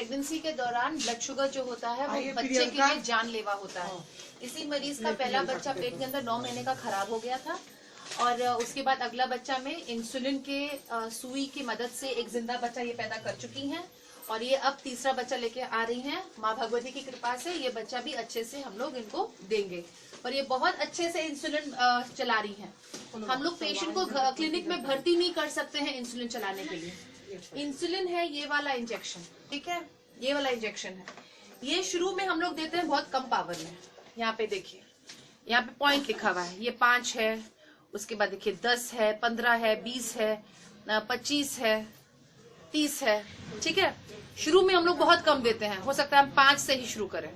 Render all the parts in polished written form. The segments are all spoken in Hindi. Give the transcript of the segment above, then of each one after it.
प्रेगनेंसी के दौरान ब्लड शुगर जो होता है वो बच्चे के लिए जानलेवा होता है। इसी मरीज का पहला बच्चा पेट के अंदर 9 महीने का खराब हो गया था और उसके बाद अगला बच्चा में इंसुलिन के सुई की मदद से एक जिंदा बच्चा ये पैदा कर चुकी हैं और ये अब तीसरा बच्चा लेके आ रही हैं। माँ भगवती की कृपा से ये बच्चा भी अच्छे से हम लोग इनको देंगे और ये बहुत अच्छे से इंसुलिन चला रही हैं। हम लोग पेशेंट को क्लिनिक में भर्ती नहीं कर सकते हैं इंसुलिन चलाने के लिए। इंसुलिन है ये वाला इंजेक्शन, ठीक है, ये वाला इंजेक्शन है। ये शुरू में हम लोग देते हैं बहुत कम पावर में। यहाँ पे देखिए, यहाँ पे पॉइंट लिखा हुआ है, ये 5 है, उसके बाद देखिए 10 है, 15 है, 20 है, 25 है, 30 है, ठीक है। शुरू में हम लोग बहुत कम देते हैं, हो सकता है हम 5 से ही शुरू करें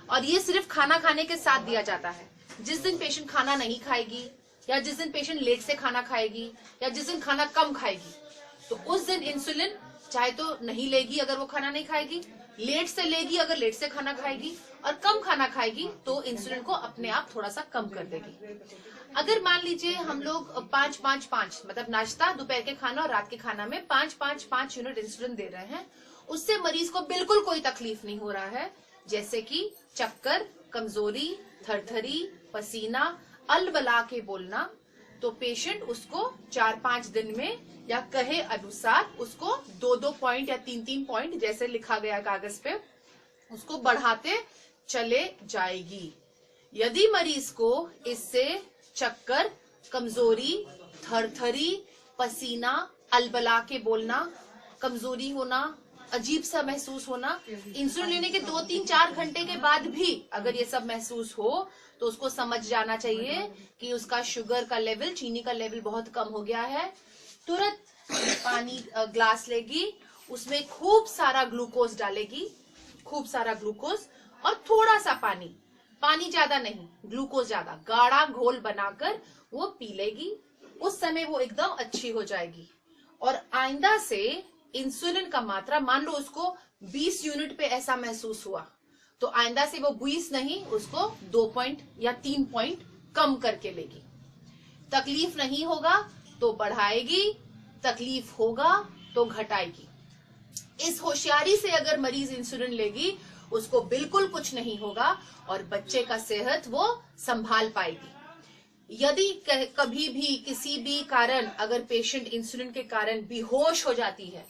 और ये सिर्फ खाना खाने के साथ दिया जाता है। जिस दिन पेशेंट खाना नहीं खाएगी या जिस दिन पेशेंट लेट से खाना खाएगी या जिस दिन खाना कम खाएगी तो उस दिन इंसुलिन चाहे तो नहीं लेगी अगर वो खाना नहीं खाएगी, लेट से लेगी अगर लेट से खाना खाएगी और कम खाना खाएगी तो इंसुलिन को अपने आप थोड़ा सा कम कर देगी। अगर मान लीजिए हम लोग 5-5-5 मतलब नाश्ता, दोपहर के खाना और रात के खाना में 5-5-5 यूनिट इंसुलिन दे रहे हैं, उससे मरीज को बिल्कुल कोई तकलीफ नहीं हो रहा है, जैसे कि चक्कर, कमजोरी, थरथरी, पसीना, अलबला के बोलना, तो पेशेंट उसको 4-5 दिन में या कहे अनुसार उसको 2-2 पॉइंट या 3-3 पॉइंट जैसे लिखा गया कागज पे उसको बढ़ाते चले जाएगी। यदि मरीज को इससे चक्कर, कमजोरी, थरथरी, पसीना, अलबला के बोलना, कमजोरी होना, अजीब सा महसूस होना, इंसुलिन लेने के 2-3-4 घंटे के बाद भी अगर ये सब महसूस हो तो उसको समझ जाना चाहिए कि उसका शुगर का लेवल, चीनी का लेवल बहुत कम हो गया है। तुरंत पानी ग्लास लेगी, उसमें खूब सारा ग्लूकोज डालेगी, खूब सारा ग्लूकोज और थोड़ा सा पानी, पानी ज्यादा नहीं, ग्लूकोज ज्यादा, गाढ़ा घोल बनाकर वो पी लेगी। उस समय वो एकदम अच्छी हो जाएगी। और आइंदा से इंसुलिन का मात्रा, मान लो उसको 20 यूनिट पे ऐसा महसूस हुआ तो आइंदा से वो 20 नहीं, उसको 2 पॉइंट या 3 पॉइंट कम करके लेगी। तकलीफ नहीं होगा तो बढ़ाएगी, तकलीफ होगा तो घटाएगी। इस होशियारी से अगर मरीज इंसुलिन लेगी उसको बिल्कुल कुछ नहीं होगा और बच्चे का सेहत वो संभाल पाएगी। यदि कभी भी किसी भी कारण अगर पेशेंट इंसुलिन के कारण बेहोश हो जाती है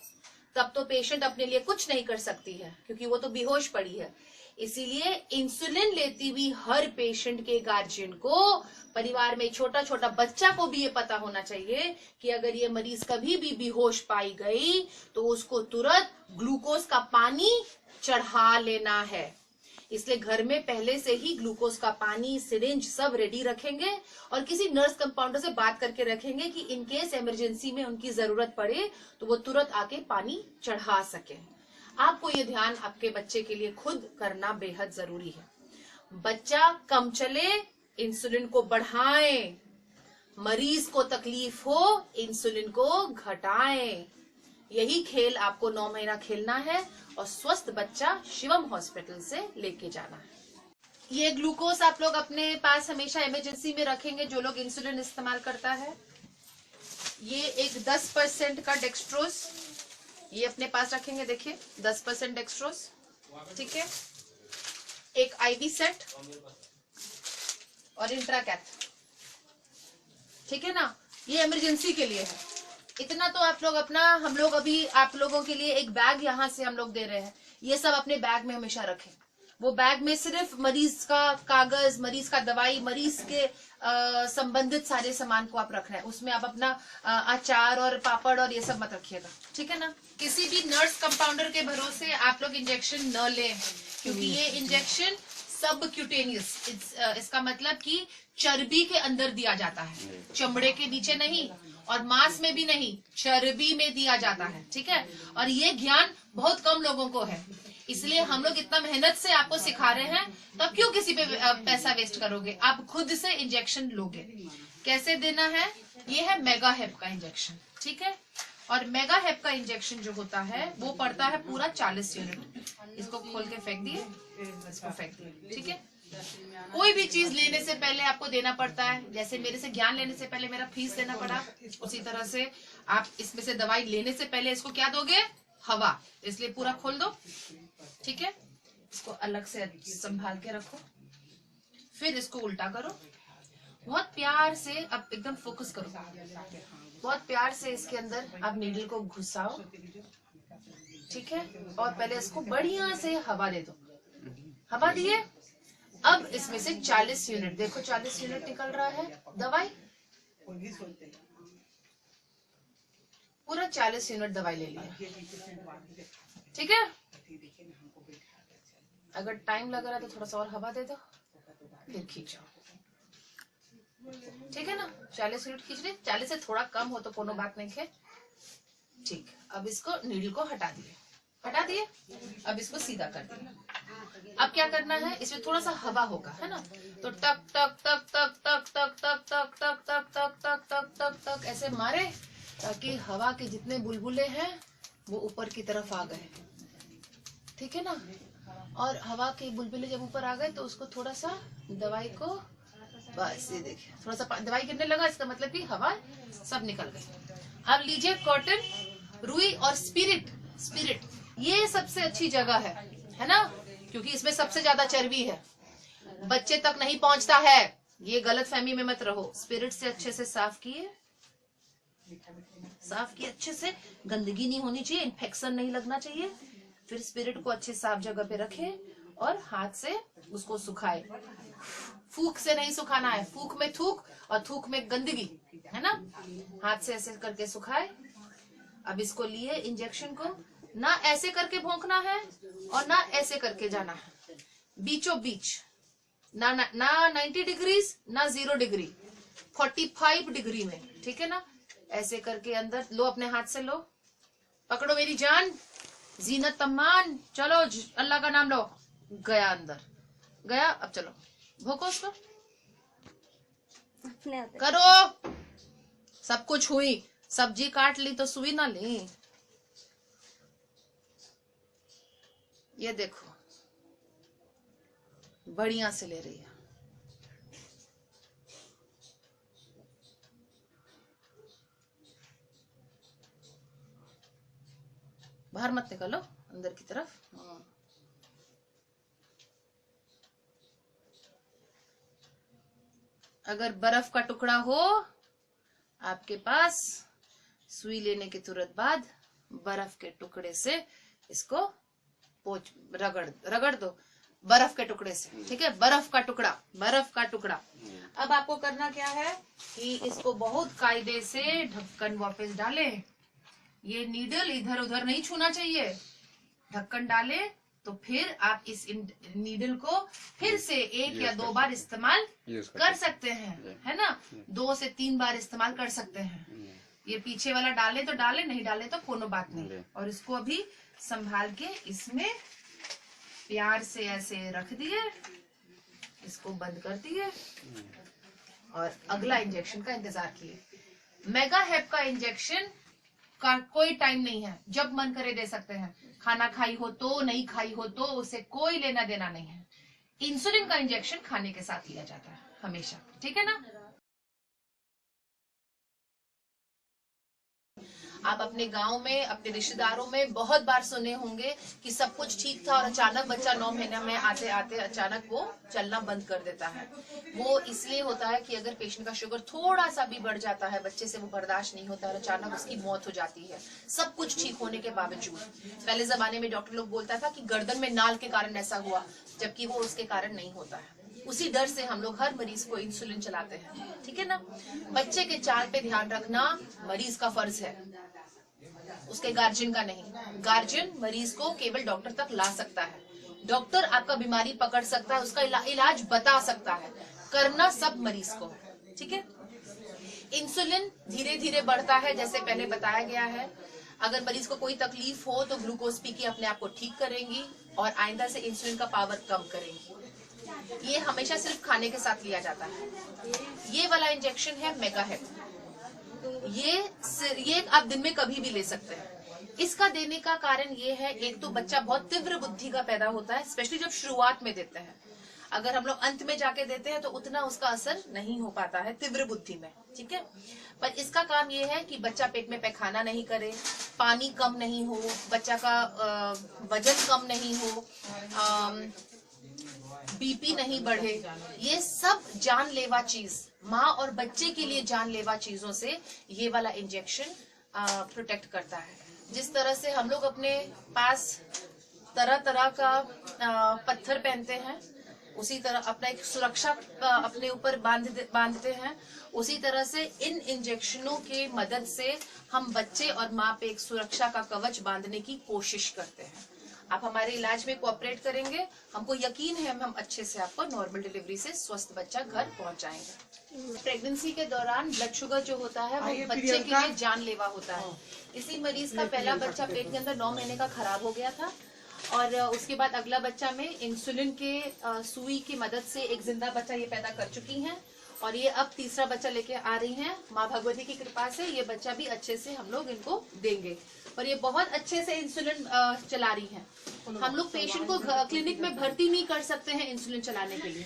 तब तो पेशेंट अपने लिए कुछ नहीं कर सकती है क्योंकि वो तो बेहोश पड़ी है। इसीलिए इंसुलिन लेती हुई हर पेशेंट के गार्जियन को, परिवार में छोटा छोटा बच्चा को भी ये पता होना चाहिए कि अगर ये मरीज कभी भी बेहोश पाई गई तो उसको तुरंत ग्लूकोज का पानी चढ़ा लेना है। इसलिए घर में पहले से ही ग्लूकोज का पानी, सिरिंज सब रेडी रखेंगे और किसी नर्स कंपाउंडर से बात करके रखेंगे कि इनकेस इमरजेंसी में उनकी जरूरत पड़े तो वो तुरंत आके पानी चढ़ा सके। आपको ये ध्यान आपके बच्चे के लिए खुद करना बेहद जरूरी है। बच्चा कम चले, इंसुलिन को बढ़ाएं, मरीज को तकलीफ हो, इंसुलिन को घटाएं। यही खेल आपको 9 महीना खेलना है और स्वस्थ बच्चा शिवम हॉस्पिटल से लेके जाना है। ये ग्लूकोज आप लोग अपने पास हमेशा इमरजेंसी में रखेंगे जो लोग इंसुलिन इस्तेमाल करता है। ये एक 10% का डेक्सट्रोज ये अपने पास रखेंगे, देखिए 10% डेक्सट्रोज, ठीक है। एक आईवी सेट और इंट्राकैथ, ठीक है ना, ये इमरजेंसी के लिए है। इतना तो आप लोग अपना, हम लोग अभी आप लोगों के लिए एक बैग यहाँ से हम लोग दे रहे हैं, ये सब अपने बैग में हमेशा रखें। वो बैग में सिर्फ मरीज का कागज, मरीज का दवाई, मरीज के संबंधित सारे सामान को आप रख रहे हैं, उसमें आप अपना अचार और पापड़ और ये सब मत रखिएगा, ठीक है ना। किसी भी नर्स कंपाउंडर के भरोसे आप लोग इंजेक्शन न लें क्योंकि ये इंजेक्शन सबक्यूटेनियस, इसका मतलब कि चर्बी के अंदर दिया जाता है, चमड़े के नीचे नहीं और मांस में भी नहीं, चर्बी में दिया जाता है, ठीक है। और ये ज्ञान बहुत कम लोगों को है, इसलिए हम लोग इतना मेहनत से आपको सिखा रहे हैं, तब क्यों किसी पे पैसा वेस्ट करोगे, आप खुद से इंजेक्शन लोगे। कैसे देना है, ये है मेगा हेप का इंजेक्शन, ठीक है। और मेगा हेप का इंजेक्शन जो होता है वो पड़ता है पूरा 40 यूनिट। इसको खोल के फेंक दिए, इसको फेंक दिए, ठीक है। कोई भी चीज लेने से पहले आपको देना पड़ता है, जैसे मेरे से ज्ञान लेने से पहले मेरा फीस देना पड़ा, उसी तरह से आप इसमें से दवाई लेने से पहले इसको क्या दोगे, हवा, इसलिए पूरा खोल दो, ठीक है। इसको अलग से संभाल के रखो, फिर इसको उल्टा करो, बहुत प्यार से, अब एकदम फोकस करो, बहुत प्यार से इसके अंदर आप नीडल को घुसाओ, ठीक है। और पहले इसको बढ़िया से हवा दे दो, हवा दिए। अब इसमें से 40 यूनिट, देखो 40 यूनिट निकल रहा है दवाई, पूरा 40 यूनिट दवाई ले लिया, ठीक है। अगर टाइम लग रहा है तो थोड़ा सा और हवा दे दो, फिर खींचो, ठीक है ना। 40 यूनिट खींच रहे, 40 से थोड़ा कम हो तो कोनो बात नहीं है, ठीक। अब इसको नीडल को हटा दिए, अब इसको सीधा कर दिए। अब क्या करना है, इसमें थोड़ा सा हवा होगा, है ना, तो टक टक टक टक टक टक टक टक टक टक टक टक टक टक टक ऐसे मारे, ताकि हवा के जितने बुलबुले हैं वो ऊपर की तरफ आ गए, ठीक है ना। और हवा के बुलबुले जब ऊपर आ गए तो उसको थोड़ा सा दवाई को, बस ये देखिए थोड़ा सा दवाई गिरने लगा, इसका मतलब कि हवा सब निकल गई। अब लीजिए कॉटन, रुई और स्पिरिट, ये सबसे अच्छी जगह है ना, क्योंकि इसमें सबसे ज्यादा चर्बी है, बच्चे तक नहीं पहुंचता है, ये गलत फहमी में मत रहो। स्पिरिट से अच्छे से साफ किए अच्छे से, गंदगी नहीं होनी चाहिए, इन्फेक्शन नहीं लगना चाहिए। फिर स्पिरिट को अच्छे साफ जगह पे रखे और हाथ से उसको सुखाए, फूक से नहीं सुखाना है, फूक में थूक और थूक में गंदगी, है ना। हाथ से ऐसे करके सुखाए। अब इसको लिए इंजेक्शन को, ना ऐसे करके भोंकना है और ना ऐसे करके जाना है, बीचों बीच, ना 90 डिग्रीज ना 0 डिग्री, 45 डिग्री में, ठीक है ना। ऐसे करके अंदर लो, अपने हाथ से लो, पकड़ो मेरी जान, जीनत तम्मान, चलो अल्लाह का नाम लो, गया अंदर, गया। अब चलो भोंको उसको, करो, सब कुछ हुई, सब्जी काट ली तो सुई ना ली, ये देखो बढ़िया से ले रही है। बाहर मत निकालो, अंदर की तरफ। अगर बर्फ का टुकड़ा हो आपके पास, सुई लेने के तुरंत बाद बर्फ के टुकड़े से इसको रगड़ दो, बर्फ के टुकड़े से, ठीक है। बर्फ का टुकड़ा। अब आपको करना क्या है कि इसको बहुत कायदे से ढक्कन वापस डाले, ये नीडल इधर उधर नहीं छूना चाहिए, ढक्कन डाले तो फिर आप इस नीडल को फिर से 1 या 2 बार इस्तेमाल कर सकते हैं, है ना, 2 से 3 बार इस्तेमाल कर सकते हैं। ये पीछे वाला डाले तो डाले, नहीं डाले तो कोनो बात नहीं। और इसको अभी संभाल के इसमें प्यार से ऐसे रख दिए, इसको बंद कर दिए और अगला इंजेक्शन का इंतजार किए। मेगा हेप का इंजेक्शन का कोई टाइम नहीं है, जब मन करे दे सकते हैं, खाना खाई हो तो, नहीं खाई हो तो, उसे कोई लेना देना नहीं है। इंसुलिन का इंजेक्शन खाने के साथ लिया जाता है हमेशा, ठीक है ना। आप अपने गांव में, अपने रिश्तेदारों में बहुत बार सुने होंगे कि सब कुछ ठीक था और अचानक बच्चा 9 महीने में आते आते अचानक वो चलना बंद कर देता है। वो इसलिए होता है कि अगर पेशेंट का शुगर थोड़ा सा भी बढ़ जाता है, बच्चे से वो बर्दाश्त नहीं होता और अचानक उसकी मौत हो जाती है, सब कुछ ठीक होने के बावजूद। पहले जमाने में डॉक्टर लोग बोलता था कि गर्दन में नाल के कारण ऐसा हुआ, जबकि वो उसके कारण नहीं होता है। उसी डर से हम लोग हर मरीज को इंसुलिन चलाते हैं, ठीक है ना। बच्चे के चाल पे ध्यान रखना मरीज का फर्ज है, उसके गार्जियन का नहीं। गार्जियन मरीज को केवल डॉक्टर तक ला सकता है, डॉक्टर आपका बीमारी पकड़ सकता है, उसका इलाज बता सकता है, करना सब मरीज को, ठीक है। इंसुलिन धीरे धीरे बढ़ता है, जैसे पहले बताया गया है। अगर मरीज को कोई तकलीफ हो तो ग्लूकोज पी के अपने आप को ठीक करेंगी और आइंदा से इंसुलिन का पावर कम करेंगी। ये हमेशा सिर्फ खाने के साथ लिया जाता है। ये वाला इंजेक्शन है मेगा हेप, ये आप दिन में कभी भी ले सकते हैं। इसका देने का कारण ये है, एक तो बच्चा बहुत तीव्र बुद्धि का पैदा होता है, स्पेशली जब शुरुआत में देते हैं। अगर हम लोग अंत में जाके देते हैं तो उतना उसका असर नहीं हो पाता है तीव्र बुद्धि में, ठीक है। पर इसका काम ये है कि बच्चा पेट में पैखाना नहीं करे, पानी कम नहीं हो, बच्चा का वजन कम नहीं हो, बीपी नहीं बढ़े। ये सब जानलेवा चीज, माँ और बच्चे के लिए जानलेवा चीजों से ये वाला इंजेक्शन प्रोटेक्ट करता है। जिस तरह से हम लोग अपने पास तरह तरह का पत्थर पहनते हैं, उसी तरह अपना एक सुरक्षा अपने ऊपर बांधते हैं, उसी तरह से इन इंजेक्शनों के मदद से हम बच्चे और माँ पे एक सुरक्षा का कवच बांधने की कोशिश करते हैं। आप हमारे इलाज में कोऑपरेट करेंगे, हमको यकीन है हम अच्छे से आपको नॉर्मल डिलीवरी से स्वस्थ बच्चा घर पहुंचाएंगे। प्रेगनेंसी के दौरान ब्लड शुगर जो होता है वो बच्चे के लिए जानलेवा होता है। इसी मरीज का पहला बच्चा पेट के अंदर 9 महीने का खराब हो गया था और उसके बाद अगला बच्चा में इंसुलिन के सुई की मदद से एक जिंदा बच्चा ये पैदा कर चुकी हैं और ये अब तीसरा बच्चा लेके आ रही हैं। माँ भगवती की कृपा से ये बच्चा भी अच्छे से हम लोग इनको देंगे और ये बहुत अच्छे से इंसुलिन चला रही हैं। हम लोग पेशेंट को क्लिनिक में भर्ती नहीं कर सकते हैं इंसुलिन चलाने के लिए।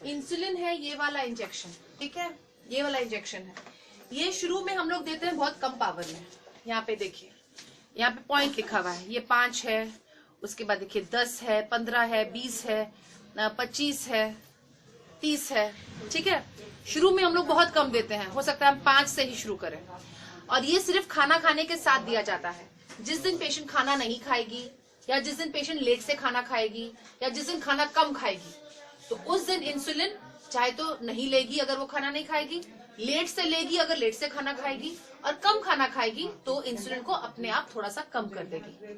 इंसुलिन है ये वाला इंजेक्शन, ठीक है, ये वाला इंजेक्शन है। ये शुरू में हम लोग देते हैं बहुत कम पावर में। यहाँ पे देखिए, यहाँ पे पॉइंट लिखा हुआ है, ये 5 है, उसके बाद देखिए 10 है, 15 है, 20 है, 25 है, 30 है, ठीक है। शुरू में हम लोग बहुत कम देते हैं, हो सकता है हम 5 से ही शुरू करें और ये सिर्फ खाना खाने के साथ दिया जाता है। जिस दिन पेशेंट खाना नहीं खाएगी या जिस दिन पेशेंट लेट से खाना खाएगी या जिस दिन खाना कम खाएगी तो उस दिन इंसुलिन चाहे तो नहीं लेगी अगर वो खाना नहीं खाएगी, लेट से लेगी अगर लेट से खाना खाएगी, और कम खाना खाएगी तो इंसुलिन को अपने आप थोड़ा सा कम कर देगी।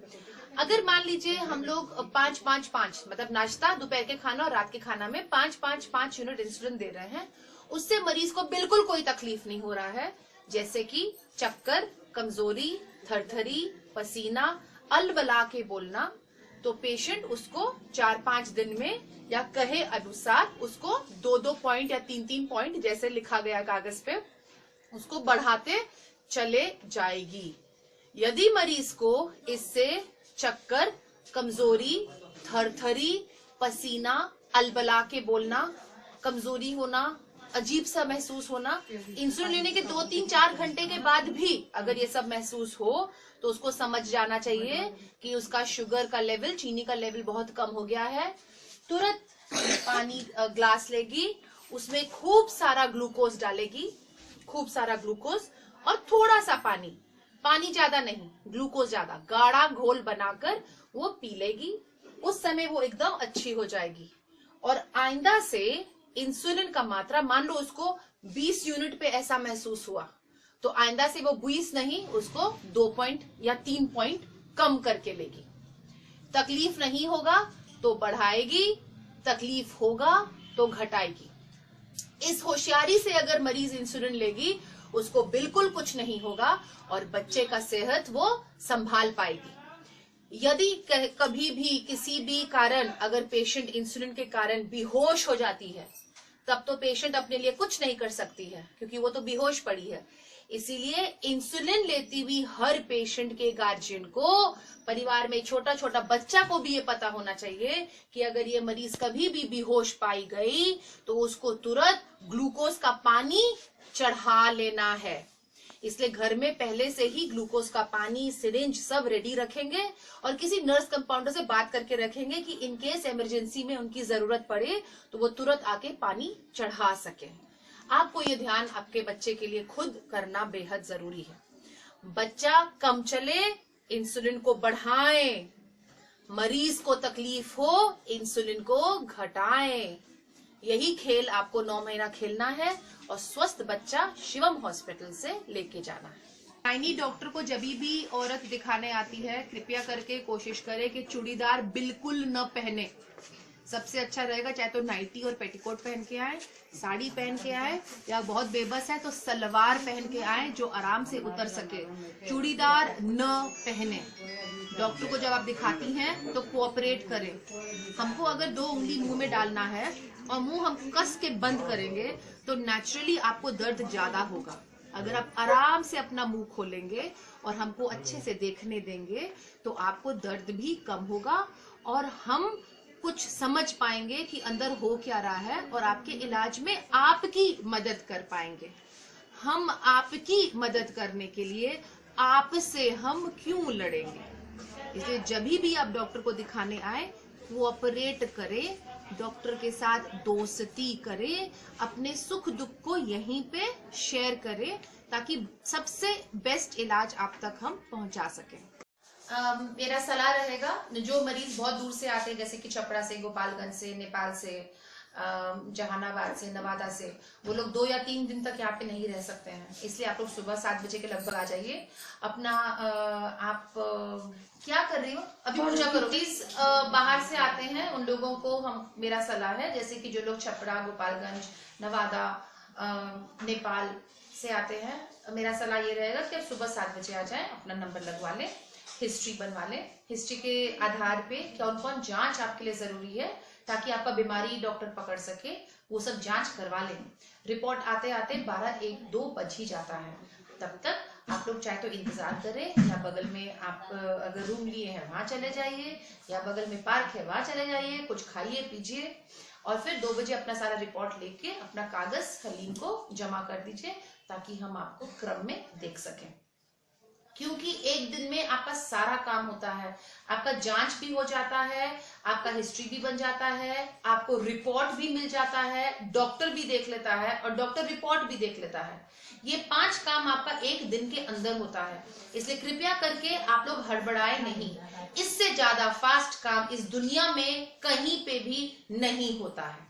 अगर मान लीजिए हम लोग 5-5-5 मतलब नाश्ता, दोपहर के खाना और रात के खाना में 5-5-5 यूनिट इंसुलिन दे रहे हैं, उससे मरीज को बिल्कुल कोई तकलीफ नहीं हो रहा है, जैसे कि चक्कर, कमजोरी, थरथरी, पसीना, अलबला के बोलना, तो पेशेंट उसको 4-5 दिन में या कहे अनुसार उसको 2-2 पॉइंट या 3-3 पॉइंट जैसे लिखा गया कागज पे उसको बढ़ाते चले जाएगी। यदि मरीज को इससे चक्कर, कमजोरी, थरथरी, पसीना, अलबला के बोलना, कमजोरी होना, अजीब सा महसूस होना, इंसुलिन लेने के 2-3-4 घंटे के बाद भी अगर ये सब महसूस हो तो उसको समझ जाना चाहिए कि उसका शुगर का लेवल, चीनी का लेवल बहुत कम हो गया है। तुरंत पानी ग्लास लेगी, उसमें खूब सारा ग्लूकोज डालेगी, खूब सारा ग्लूकोज और थोड़ा सा पानी, पानी ज्यादा नहीं, ग्लूकोज ज्यादा, गाढ़ा घोल बनाकर वो पी लेगी। उस समय वो एकदम अच्छी हो जाएगी। और आइंदा से इंसुलिन का मात्रा, मान लो उसको 20 यूनिट पे ऐसा महसूस हुआ तो आइंदा से वो 20 नहीं, उसको 2 पॉइंट या 3 पॉइंट कम करके लेगी। तकलीफ नहीं होगा तो बढ़ाएगी, तकलीफ होगा तो घटाएगी। इस होशियारी से अगर मरीज इंसुलिन लेगी उसको बिल्कुल कुछ नहीं होगा और बच्चे का सेहत वो संभाल पाएगी। यदि कभी भी किसी भी कारण अगर पेशेंट इंसुलिन के कारण बेहोश हो जाती है तब तो पेशेंट अपने लिए कुछ नहीं कर सकती है क्योंकि वो तो बेहोश पड़ी है। इसीलिए इंसुलिन लेती हुई हर पेशेंट के गार्जियन को, परिवार में छोटा छोटा बच्चा को भी ये पता होना चाहिए कि अगर ये मरीज कभी भी बेहोश पाई गई तो उसको तुरंत ग्लूकोज का पानी चढ़ा लेना है। इसलिए घर में पहले से ही ग्लूकोज का पानी, सिरिंज सब रेडी रखेंगे और किसी नर्स कंपाउंडर से बात करके रखेंगे कि इन केस इमरजेंसी में उनकी जरूरत पड़े तो वो तुरंत आके पानी चढ़ा सके। आपको ये ध्यान आपके बच्चे के लिए खुद करना बेहद जरूरी है। बच्चा कम चले, इंसुलिन को बढ़ाएं, मरीज को तकलीफ हो, इंसुलिन को घटाएं। यही खेल आपको 9 महीना खेलना है और स्वस्थ बच्चा शिवम हॉस्पिटल से लेके जाना है। गायनी डॉक्टर को जब भी औरत दिखाने आती है कृपया करके कोशिश करे कि चूड़ीदार बिल्कुल न पहने। सबसे अच्छा रहेगा चाहे तो नाइटी और पेटीकोट पहन के आए, साड़ी पहन के आए, या बहुत बेबस है तो सलवार पहन के आए जो आराम से उतर सके। चूड़ीदार न पहने। डॉक्टर को जब आप दिखाती हैं तो कोऑपरेट करें। हमको अगर 2 उंगली मुंह में डालना है और मुंह हम कस के बंद करेंगे तो नेचुरली आपको दर्द ज्यादा होगा। अगर आप आराम से अपना मुंह खोलेंगे और हमको अच्छे से देखने देंगे तो आपको दर्द भी कम होगा और हम कुछ समझ पाएंगे कि अंदर हो क्या रहा है और आपके इलाज में आपकी मदद कर पाएंगे। हम आपकी मदद करने के लिए आपसे हम क्यों लड़ेंगे? इसलिए जब भी आप डॉक्टर को दिखाने आए, कोऑपरेट करें, डॉक्टर के साथ दोस्ती करें, अपने सुख दुख को यहीं पे शेयर करें, ताकि सबसे बेस्ट इलाज आप तक हम पहुंचा सकें। मेरा सलाह रहेगा, जो मरीज बहुत दूर से आते हैं, जैसे कि छपरा से, गोपालगंज से, नेपाल से, जहानाबाद से, नवादा से, वो लोग 2 या 3 दिन तक यहाँ पे नहीं रह सकते हैं। इसलिए आप लोग सुबह 7 बजे के लगभग आ जाइए। अपना आप क्या कर रही हो अभी? पूजा करो। प्लीज बाहर से आते हैं उन लोगों को हम, मेरा सलाह है, जैसे कि जो लोग छपरा, गोपालगंज, नवादा, नेपाल से आते हैं, मेरा सलाह ये रहेगा कि आप सुबह 7 बजे आ जाएं, अपना नंबर लगवा लें, हिस्ट्री बनवा लें। हिस्ट्री के आधार पे कौन कौन जांच आपके लिए जरूरी है, ताकि आपका बीमारी डॉक्टर पकड़ सके, वो सब जांच करवा लें। रिपोर्ट आते आते 12, 1, 2 बज ही जाता है। तब तक आप लोग चाहे तो इंतजार करें, या बगल में आप अगर रूम लिए हैं वहां चले जाइए, या बगल में पार्क है वहां चले जाइए, कुछ खाइए पीजिए, और फिर 2 बजे अपना सारा रिपोर्ट लेके अपना कागज हलीम को जमा कर दीजिए, ताकि हम आपको क्रम में देख सकें। क्योंकि एक दिन में आपका सारा काम होता है, आपका जांच भी हो जाता है, आपका हिस्ट्री भी बन जाता है, आपको रिपोर्ट भी मिल जाता है, डॉक्टर भी देख लेता है और डॉक्टर रिपोर्ट भी देख लेता है। ये 5 काम आपका एक दिन के अंदर होता है। इसलिए कृपया करके आप लोग हड़बड़ाए नहीं। इससे ज्यादा फास्ट काम इस दुनिया में कहीं पे भी नहीं होता है।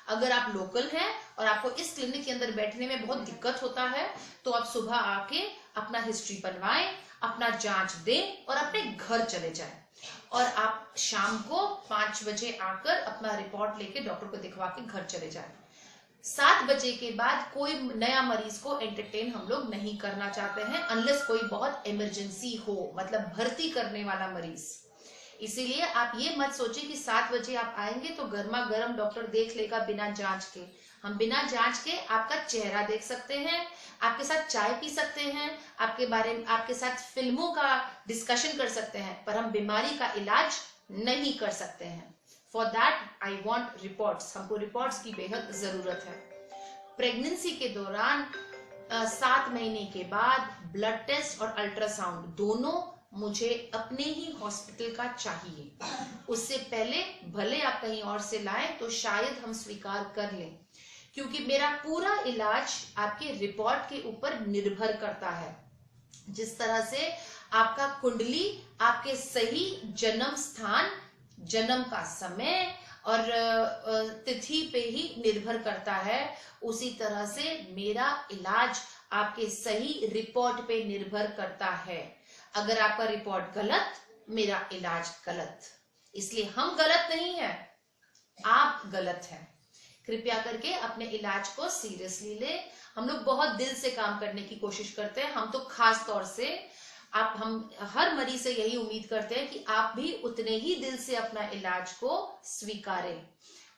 अगर आप लोकल हैं और आपको इस क्लिनिक के अंदर बैठने में बहुत दिक्कत होता है, तो आप सुबह आके अपना हिस्ट्री बनवाएं, अपना जांच दें और अपने घर चले जाएं, और आप शाम को 5 बजे आकर अपना रिपोर्ट लेके डॉक्टर को दिखवा के घर चले जाएं। 7 बजे के बाद कोई नया मरीज को एंटरटेन हम लोग नहीं करना चाहते हैं, अनलेस कोई बहुत इमरजेंसी हो, मतलब भर्ती करने वाला मरीज। इसीलिए आप ये मत सोचिए कि 7 बजे आप आएंगे तो गर्मा गर्म डॉक्टर देख लेगा बिना जांच के। हम बिना जांच के आपका चेहरा देख सकते हैं, आपके साथ चाय पी सकते हैं, आपके बारे में आपके साथ फिल्मों का डिस्कशन कर सकते हैं, पर हम बीमारी का इलाज नहीं कर सकते हैं। For that I want reports, हमको रिपोर्ट्स की बेहद जरूरत है। प्रेगनेंसी के दौरान 7 महीने के बाद ब्लड टेस्ट और अल्ट्रासाउंड दोनों मुझे अपने ही हॉस्पिटल का चाहिए। उससे पहले भले आप कहीं और से लाएं तो शायद हम स्वीकार कर लें, क्योंकि मेरा पूरा इलाज आपके रिपोर्ट के ऊपर निर्भर करता है। जिस तरह से आपका कुंडली आपके सही जन्म स्थान, जन्म का समय और तिथि पे ही निर्भर करता है, उसी तरह से मेरा इलाज आपके सही रिपोर्ट पे निर्भर करता है। अगर आपका रिपोर्ट गलत, मेरा इलाज गलत। इसलिए हम गलत नहीं है, आप गलत हैं। कृपया करके अपने इलाज को सीरियसली ले। हम लोग बहुत दिल से काम करने की कोशिश करते हैं, हम तो खास तौर से हम हर मरीज से यही उम्मीद करते हैं कि आप भी उतने ही दिल से अपना इलाज को स्वीकारें।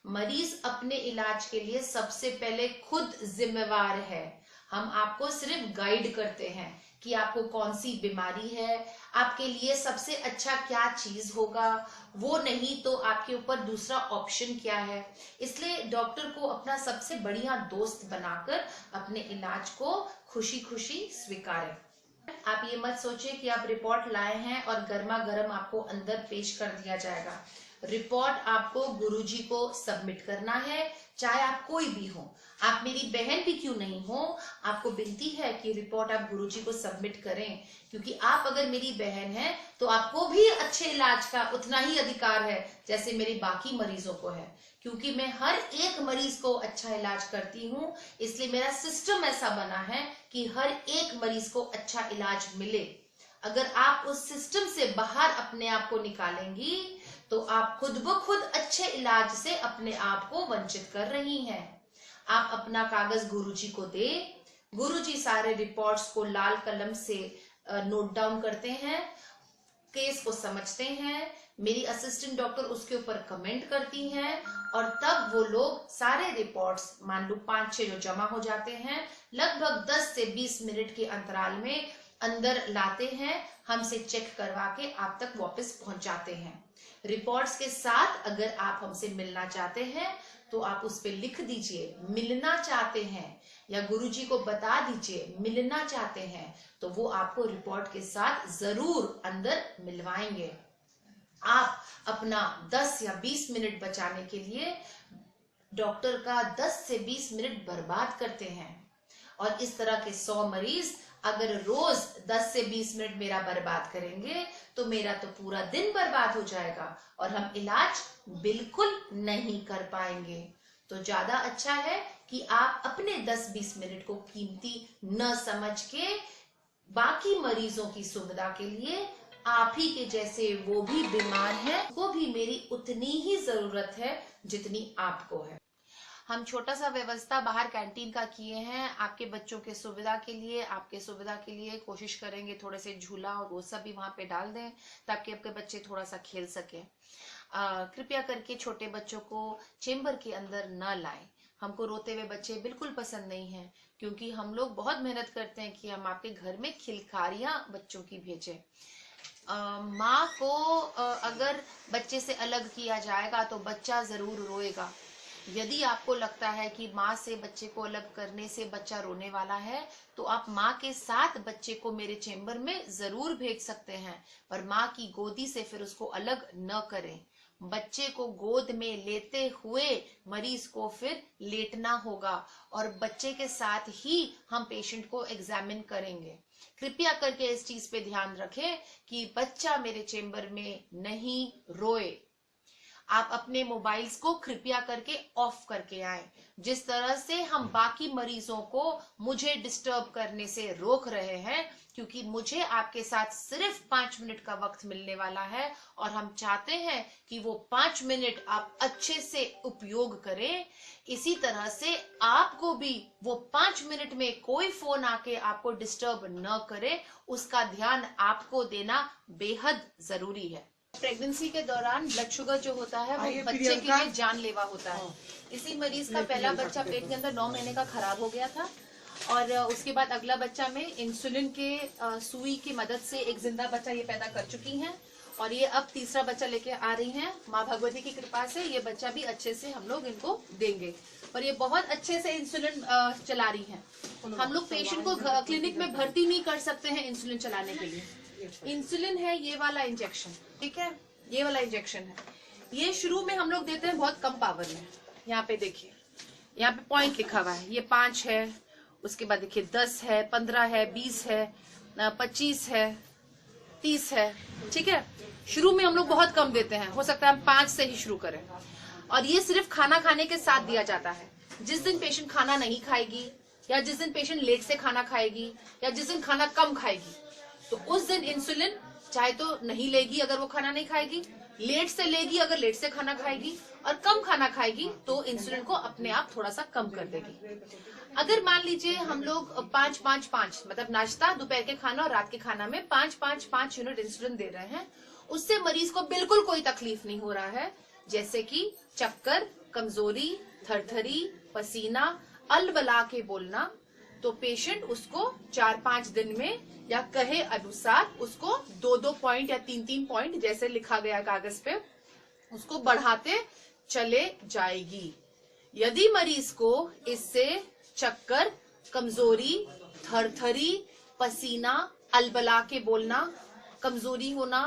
मरीज अपने इलाज के लिए सबसे पहले खुद जिम्मेवार है। हम आपको सिर्फ गाइड करते हैं कि आपको कौन सी बीमारी है, आपके लिए सबसे अच्छा क्या चीज होगा, वो नहीं तो आपके ऊपर दूसरा ऑप्शन क्या है। इसलिए डॉक्टर को अपना सबसे बढ़िया दोस्त बनाकर अपने इलाज को खुशी खुशी स्वीकारें। आप ये मत सोचिए कि आप रिपोर्ट लाए हैं और गर्मा गर्म आपको अंदर पेश कर दिया जाएगा। रिपोर्ट आपको गुरुजी को सबमिट करना है, चाहे आप कोई भी हो, आप मेरी बहन भी क्यों नहीं हो, आपको विनती है कि रिपोर्ट आप गुरुजी को सबमिट करें, क्योंकि आप अगर मेरी बहन हैं तो आपको भी अच्छे इलाज का उतना ही अधिकार है जैसे मेरे बाकी मरीजों को है। क्योंकि मैं हर एक मरीज को अच्छा इलाज करती हूँ, इसलिए मेरा सिस्टम ऐसा बना है कि हर एक मरीज को अच्छा इलाज मिले। अगर आप उस सिस्टम से बाहर अपने आप को निकालेंगी तो आप खुद ब खुद अच्छे इलाज से अपने आप को वंचित कर रही हैं। आप अपना कागज गुरुजी को दे, गुरुजी सारे रिपोर्ट्स को लाल कलम से नोट डाउन करते हैं, केस को समझते हैं, मेरी असिस्टेंट डॉक्टर उसके ऊपर कमेंट करती हैं, और तब वो लोग सारे रिपोर्ट्स, मान लो 5-6 जो जमा हो जाते हैं, लगभग 10 से 20 मिनट के अंतराल में अंदर लाते हैं, हमसे चेक करवा के आप तक वापस पहुंचाते हैं। रिपोर्ट्स के साथ अगर आप हमसे मिलना चाहते हैं तो आप उस पे लिख दीजिए मिलना चाहते हैं, या गुरुजी को बता दीजिए मिलना चाहते हैं, तो वो आपको रिपोर्ट के साथ जरूर अंदर मिलवाएंगे। आप अपना 10 या 20 मिनट बचाने के लिए डॉक्टर का 10 से 20 मिनट बर्बाद करते हैं, और इस तरह के 100 मरीज अगर रोज 10 से 20 मिनट मेरा बर्बाद करेंगे तो मेरा तो पूरा दिन बर्बाद हो जाएगा और हम इलाज बिल्कुल नहीं कर पाएंगे। तो ज्यादा अच्छा है कि आप अपने 10-20 मिनट को कीमती न समझ के बाकी मरीजों की सुविधा के लिए, आप ही के जैसे वो भी बीमार हैं, वो भी मेरी उतनी ही जरूरत है जितनी आपको है। हम छोटा सा व्यवस्था बाहर कैंटीन का किए हैं आपके बच्चों के सुविधा के लिए, आपके सुविधा के लिए कोशिश करेंगे थोड़े से झूला और वो सब भी वहां पे डाल दें ताकि आपके बच्चे थोड़ा सा खेल सकें। कृपया करके छोटे बच्चों को चेंबर के अंदर न लाएं। हमको रोते हुए बच्चे बिल्कुल पसंद नहीं है, क्योंकि हम लोग बहुत मेहनत करते हैं कि हम आपके घर में खिलकारियां बच्चों की भेजें। माँ को अगर बच्चे से अलग किया जाएगा तो बच्चा जरूर रोएगा। यदि आपको लगता है कि माँ से बच्चे को अलग करने से बच्चा रोने वाला है तो आप माँ के साथ बच्चे को मेरे चेंबर में जरूर भेज सकते हैं, पर माँ की गोदी से फिर उसको अलग न करें। बच्चे को गोद में लेते हुए मरीज को फिर लेटना होगा और बच्चे के साथ ही हम पेशेंट को एग्जामिन करेंगे। कृपया करके इस चीज पे ध्यान रखें कि बच्चा मेरे चेंबर में नहीं रोए। आप अपने मोबाइल्स को कृपया करके ऑफ करके आएं। जिस तरह से हम बाकी मरीजों को मुझे डिस्टर्ब करने से रोक रहे हैं, क्योंकि मुझे आपके साथ सिर्फ 5 मिनट का वक्त मिलने वाला है और हम चाहते हैं कि वो 5 मिनट आप अच्छे से उपयोग करें। इसी तरह से आपको भी वो 5 मिनट में कोई फोन आके आपको डिस्टर्ब न करे, उसका ध्यान आपको देना बेहद जरूरी है। प्रेगनेंसी के दौरान ब्लड शुगर जो होता है वो बच्चे के लिए जानलेवा होता है। इसी मरीज का पहला बच्चा पेट के अंदर 9 महीने का खराब हो गया था, और उसके बाद अगला बच्चा में इंसुलिन के सुई की मदद से एक जिंदा बच्चा ये पैदा कर चुकी हैं, और ये अब तीसरा बच्चा लेके आ रही हैं। माँ भगवती की कृपा से ये बच्चा भी अच्छे से हम लोग इनको देंगे, और ये बहुत अच्छे से इंसुलिन चला रही हैं। हम लोग पेशेंट को क्लिनिक में भर्ती नहीं कर सकते हैं इंसुलिन चलाने के लिए। इंसुलिन है ये वाला इंजेक्शन, ठीक है, ये वाला इंजेक्शन है। ये शुरू में हम लोग देते हैं बहुत कम पावर में। यहाँ पे देखिए, यहाँ पे पॉइंट लिखा हुआ है, ये 5 है, उसके बाद देखिए 10 है, 15 है, 20 है, 25 है, 30 है, ठीक है। शुरू में हम लोग बहुत कम देते हैं, हो सकता है हम 5 से ही शुरू करें, और ये सिर्फ खाना खाने के साथ दिया जाता है। जिस दिन पेशेंट खाना नहीं खाएगी, या जिस दिन पेशेंट लेट से खाना खाएगी, या जिस दिन खाना कम खाएगी, तो उस दिन इंसुलिन चाहे तो नहीं लेगी अगर वो खाना नहीं खाएगी, लेट से लेगी अगर लेट से खाना खाएगी, और कम खाना खाएगी तो इंसुलिन को अपने आप थोड़ा सा कम कर देगी। अगर मान लीजिए हम लोग 5-5-5 मतलब नाश्ता, दोपहर के खाना और रात के खाना में 5-5-5 यूनिट इंसुलिन दे रहे हैं, उससे मरीज को बिल्कुल कोई तकलीफ नहीं हो रहा है, जैसे कि चक्कर, कमजोरी, थरथरी, पसीना, अलबला के बोलना, तो पेशेंट उसको 4-5 दिन में या कहे अनुसार उसको 2-2 पॉइंट या 3-3 पॉइंट जैसे लिखा गया कागज पे, उसको बढ़ाते चले जाएगी। यदि मरीज को इससे चक्कर, कमजोरी, थरथरी, पसीना, अलबला के बोलना, कमजोरी होना,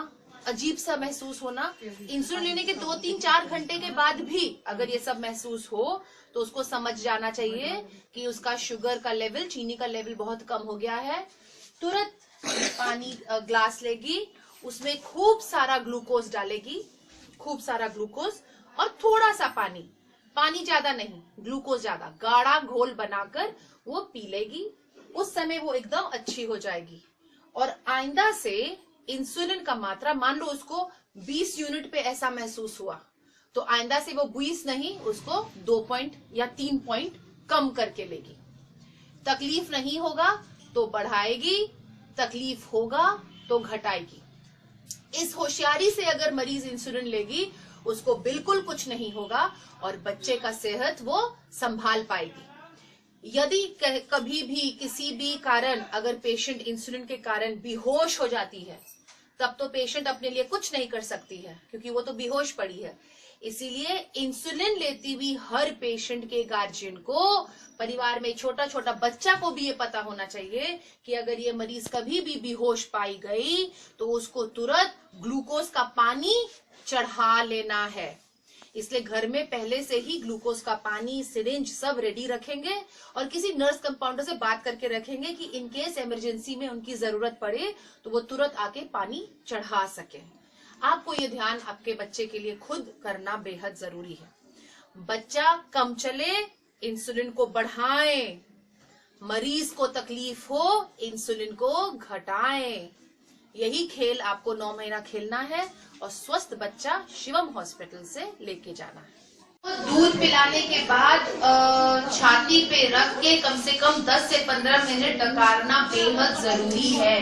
अजीब सा महसूस होना, इंसुलिन लेने के 2-3-4 घंटे के बाद भी अगर ये सब महसूस हो तो उसको समझ जाना चाहिए कि उसका शुगर का लेवल, चीनी का लेवल बहुत कम हो गया है। तुरंत पानी ग्लास लेगी, उसमें खूब सारा ग्लूकोज डालेगी, खूब सारा ग्लूकोज और थोड़ा सा पानी, पानी ज्यादा नहीं, ग्लूकोज ज्यादा, गाढ़ा घोल बनाकर वो पी लेगी। उस समय वो एकदम अच्छी हो जाएगी। और आइंदा से इंसुलिन का मात्रा, मान लो उसको 20 यूनिट पे ऐसा महसूस हुआ, तो आइंदा से वो 20 नहीं, उसको 2 पॉइंट या 3 पॉइंट कम करके लेगी। तकलीफ नहीं होगा तो बढ़ाएगी, तकलीफ होगा तो घटाएगी। इस होशियारी से अगर मरीज इंसुलिन लेगी, उसको बिल्कुल कुछ नहीं होगा और बच्चे का सेहत वो संभाल पाएगी। यदि कभी भी किसी भी कारण अगर पेशेंट इंसुलिन के कारण बेहोश हो जाती है, तब तो पेशेंट अपने लिए कुछ नहीं कर सकती है क्योंकि वो तो बेहोश पड़ी है। इसीलिए इंसुलिन लेती हुई हर पेशेंट के गार्जियन को, परिवार में छोटा छोटा बच्चा को भी ये पता होना चाहिए कि अगर ये मरीज कभी भी बेहोश पाई गई तो उसको तुरंत ग्लूकोज का पानी चढ़ा लेना है। इसलिए घर में पहले से ही ग्लूकोज का पानी, सिरिंज सब रेडी रखेंगे और किसी नर्स कंपाउंडर से बात करके रखेंगे कि इन केस इमरजेंसी में उनकी जरूरत पड़े तो वो तुरंत आके पानी चढ़ा सके। आपको ये ध्यान आपके बच्चे के लिए खुद करना बेहद जरूरी है। बच्चा कम चले, इंसुलिन को बढ़ाएं। मरीज को तकलीफ हो, इंसुलिन को घटाएं। यही खेल आपको 9 महीना खेलना है और स्वस्थ बच्चा शिवम हॉस्पिटल से लेके जाना है। दूध पिलाने के बाद छाती पे रख के कम से कम 10 से 15 मिनट डकारना बेहद जरूरी है।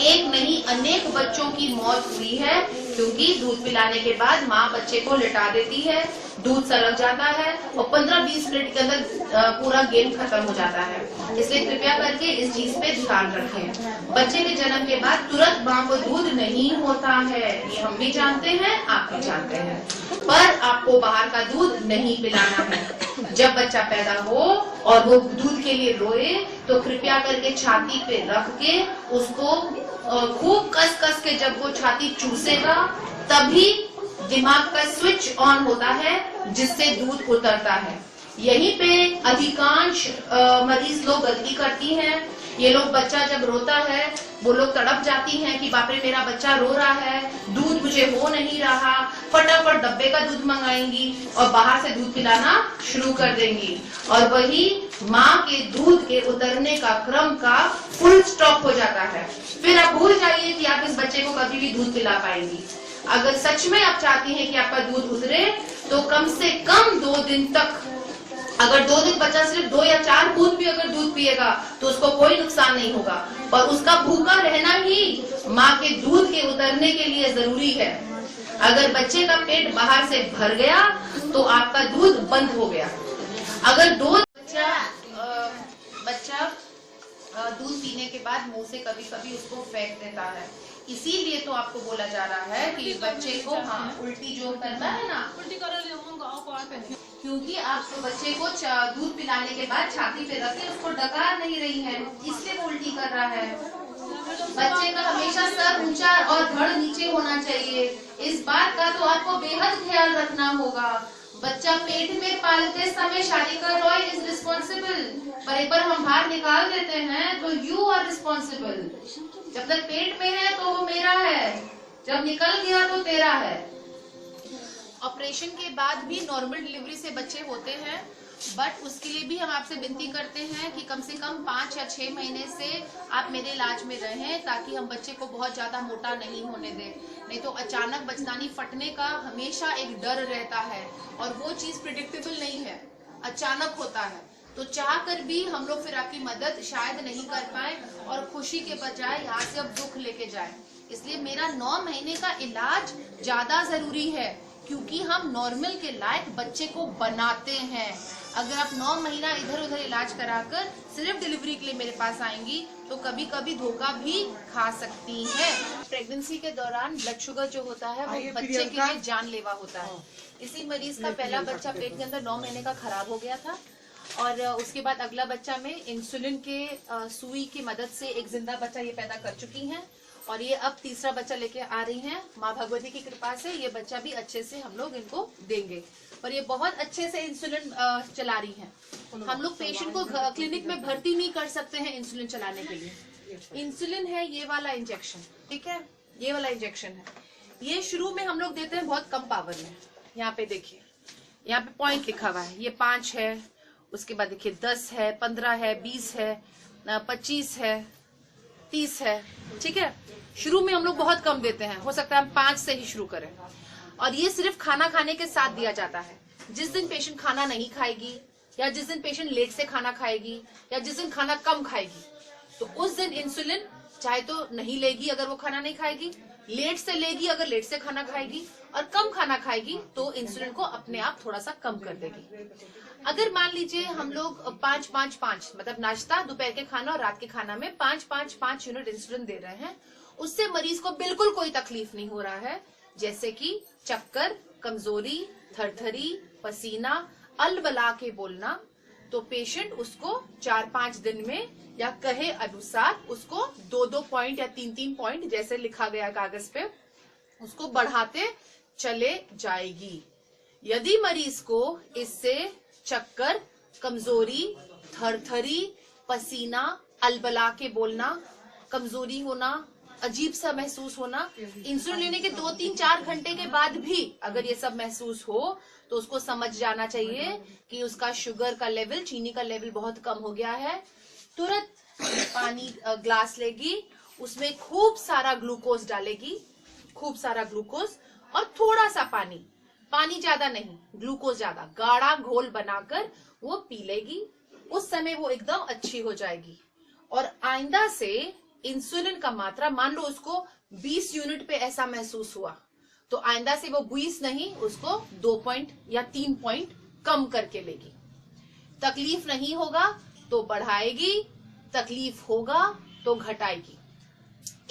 एक नहीं अनेक बच्चों की मौत हुई है क्योंकि दूध पिलाने के बाद माँ बच्चे को लिटा देती है, दूध सरक जाता है और 15-20 मिनट के अंदर पूरा गेम खत्म हो जाता है। इसलिए कृपया करके इस चीज पे ध्यान रखें। बच्चे के जन्म के बाद तुरंत माँ को दूध नहीं होता है, ये हम भी जानते हैं, आप भी जानते हैं, पर आपको बाहर का दूध नहीं पिलाना है। जब बच्चा पैदा हो और वो दूध के लिए रोए तो कृपया करके छाती पे रख के उसको खूब कस कस के जब वो छाती चूसेगा तभी दिमाग का स्विच ऑन होता है जिससे दूध उतरता है। यहीं पे अधिकांश मरीज लोग गलती करती हैं। ये लोग बच्चा जब रोता है वो लोग तड़प जाती हैं कि बाप रे मेरा बच्चा रो रहा है, दूध मुझे हो नहीं रहा, फटाफट डब्बे का दूध मंगाएंगी और बाहर से दूध पिलाना शुरू कर देंगी और वही माँ के दूध के उतरने का क्रम का फुल स्टॉप हो जाता है। फिर आप भूल जाइए कि आप इस बच्चे को कभी भी दूध पिला पाएंगी। अगर सच में आप चाहती हैं कि आपका दूध उतरे तो कम से कम 2 दिन तक, अगर 2 दिन बच्चा सिर्फ 2 या 4 बूंद भी अगर दूध पिएगा तो उसको कोई नुकसान नहीं होगा, पर उसका भूखा रहना ही माँ के दूध के उतरने के लिए जरूरी है। अगर बच्चे का पेट बाहर से भर गया तो आपका दूध बंद हो गया। अगर बच्चा दूध पीने के बाद मुंह से कभी कभी उसको फेंक देता है, इसीलिए तो आपको बोला जा रहा है कि बच्चे को उल्टी जो करना है ना, उल्टी क्योंकि आप बच्चे को दूध पिलाने के बाद छाती पे रख के उसको डकार नहीं रही है, इसलिए वो उल्टी कर रहा है। बच्चे का हमेशा सर ऊंचा और धड़ नीचे होना चाहिए। इस बात का तो आपको बेहद ख्याल रखना होगा। बच्चा पेट में पालते समय शारिका रॉय इज रिस्पॉन्सिबल, पर एक बार हम बाहर निकाल देते हैं तो यू आर रिस्पॉन्सिबल। जब तक पेट में है तो वो मेरा है, जब निकल गया तो तेरा है। ऑपरेशन के बाद भी नॉर्मल डिलीवरी से बच्चे होते हैं, बट उसके लिए भी हम आपसे विनती करते हैं कि कम से कम 5 या 6 महीने से आप मेरे इलाज में रहें ताकि हम बच्चे को बहुत ज्यादा मोटा नहीं होने दें। नहीं तो अचानक बचदानी फटने का हमेशा एक डर रहता है और वो चीज प्रिडिक्टेबल नहीं है, अचानक होता है। तो चाह कर भी हम लोग फिर आपकी मदद शायद नहीं कर पाए और खुशी के बजाय यहाँ से अब दुख लेके जाए। इसलिए मेरा 9 महीने का इलाज ज्यादा जरूरी है क्योंकि हम नॉर्मल के लायक बच्चे को बनाते हैं। अगर आप 9 महीना इधर उधर इलाज कराकर सिर्फ डिलीवरी के लिए मेरे पास आएंगी तो कभी कभी धोखा भी खा सकती हैं। प्रेगनेंसी के दौरान ब्लड शुगर जो होता है वो बच्चे के लिए जानलेवा होता है। इसी मरीज का पहला बच्चा पेट के अंदर 9 महीने का खराब हो गया था और उसके बाद अगला बच्चा में इंसुलिन के सुई की मदद से एक जिंदा बच्चा ये पैदा कर चुकी हैं और ये अब तीसरा बच्चा लेके आ रही हैं। माँ भगवती की कृपा से ये बच्चा भी अच्छे से हम लोग इनको देंगे और ये बहुत अच्छे से इंसुलिन चला रही हैं। हम लोग पेशेंट को क्लिनिक में भर्ती नहीं कर सकते हैं इंसुलिन चलाने के लिए। इंसुलिन है ये वाला इंजेक्शन, ठीक है, ये वाला इंजेक्शन है। ये शुरू में हम लोग देते हैं बहुत कम पावर में। यहाँ पे देखिए, यहाँ पे पॉइंट लिखा हुआ है, ये 5 है, उसके बाद देखिए 10 है, 15 है, 20 है, 25 है, 30 है, ठीक है। शुरू में हम लोग बहुत कम देते हैं, हो सकता है हम 5 से ही शुरू करें और ये सिर्फ खाना खाने के साथ दिया जाता है। जिस दिन पेशेंट खाना नहीं खाएगी या जिस दिन पेशेंट लेट से खाना खाएगी या जिस दिन खाना कम खाएगी तो उस दिन इंसुलिन चाहे तो नहीं लेगी अगर वो खाना नहीं खाएगी, लेट से लेगी अगर लेट से खाना खाएगी और कम खाना खाएगी तो इंसुलिन को अपने आप थोड़ा सा कम कर देगी। अगर मान लीजिए हम लोग 5-5-5 मतलब नाश्ता, दोपहर के खाना और रात के खाना में 5-5-5 यूनिट इंसुलिन दे रहे हैं, उससे मरीज को बिल्कुल कोई तकलीफ नहीं हो रहा है, जैसे कि चक्कर, कमजोरी, थरथरी, पसीना, अलबला के बोलना, तो पेशेंट उसको 4-5 दिन में या कहे अनुसार उसको 2-2 पॉइंट या 3-3 पॉइंट जैसे लिखा गया कागज पे उसको बढ़ाते चले जाएगी। यदि मरीज को इससे चक्कर, कमजोरी, थरथरी, पसीना, अलबला के बोलना, कमजोरी होना, अजीब सा महसूस होना, इंसुलिन लेने के 2-3-4 घंटे के बाद भी अगर ये सब महसूस हो तो उसको समझ जाना चाहिए कि उसका शुगर का लेवल, चीनी का लेवल बहुत कम हो गया है। तुरंत पानी ग्लास लेगी, उसमें खूब सारा ग्लूकोज डालेगी, खूब सारा ग्लूकोज और थोड़ा सा पानी, पानी ज्यादा नहीं, ग्लूकोज ज्यादा, गाढ़ा घोल बनाकर वो पी लेगी। उस समय वो एकदम अच्छी हो जाएगी। और आइंदा से इंसुलिन का मात्रा, मान लो उसको 20 यूनिट पे ऐसा महसूस हुआ, तो आइंदा से वो 20 नहीं, उसको 2 पॉइंट या 3 पॉइंट कम करके लेगी। तकलीफ नहीं होगा तो बढ़ाएगी, तकलीफ होगा तो घटाएगी।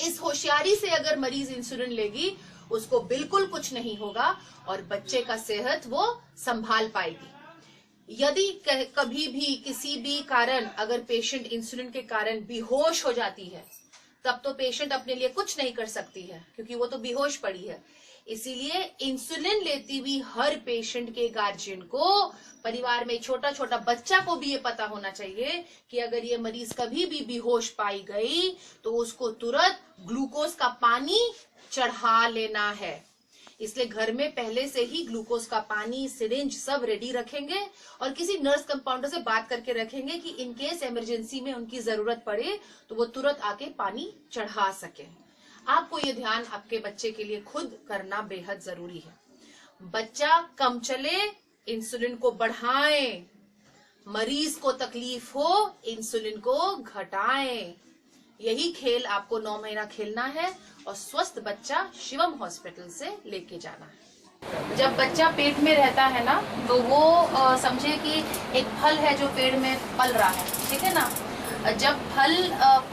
इस होशियारी से अगर मरीज इंसुलिन लेगी, उसको बिल्कुल कुछ नहीं होगा और बच्चे का सेहत वो संभाल पाएगी। यदि कभी भी किसी भी कारण अगर पेशेंट इंसुलिन के कारण बेहोश हो जाती है, तब तो पेशेंट अपने लिए कुछ नहीं कर सकती है, क्योंकि वो तो बेहोश पड़ी है। इसीलिए इंसुलिन लेती हुई हर पेशेंट के गार्जियन को, परिवार में छोटा छोटा बच्चा को भी ये पता होना चाहिए कि अगर ये मरीज कभी भी बेहोश पाई गई तो उसको तुरंत ग्लूकोज का पानी चढ़ा लेना है। इसलिए घर में पहले से ही ग्लूकोज का पानी, सिरिंज सब रेडी रखेंगे और किसी नर्स कंपाउंडर से बात करके रखेंगे कि इन केस इमरजेंसी में उनकी जरूरत पड़े तो वो तुरंत आके पानी चढ़ा सके। आपको ये ध्यान आपके बच्चे के लिए खुद करना बेहद जरूरी है। बच्चा कम चले, इंसुलिन को बढ़ाएं, मरीज को तकलीफ हो, इंसुलिन को घटाएं। यही खेल आपको 9 महीना खेलना है और स्वस्थ बच्चा शिवम हॉस्पिटल से लेके जाना है। जब बच्चा पेट में रहता है ना, तो वो समझे कि एक फल है जो पेड़ में पल रहा है, ठीक है ना। जब फल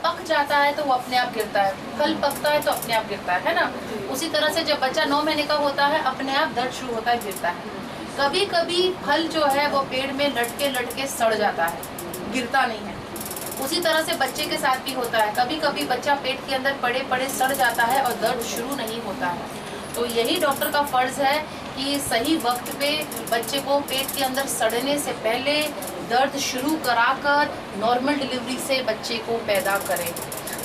पक जाता है तो वो अपने आप गिरता है, फल पकता है तो अपने आप गिरता है ना। उसी तरह से जब बच्चा 9 महीने का होता है, अपने आप दर्द शुरू होता है, गिरता है। कभी कभी फल जो है वो पेड़ में लटके सड़ जाता है, गिरता नहीं है। उसी तरह से बच्चे के साथ भी होता है, कभी कभी बच्चा पेट के अंदर पड़े पड़े सड़ जाता है और दर्द शुरू नहीं होता है। तो यही डॉक्टर का फर्ज है कि सही वक्त पे बच्चे को पेट के अंदर सड़ने से पहले दर्द शुरू कराकर नॉर्मल डिलीवरी से बच्चे को पैदा करें।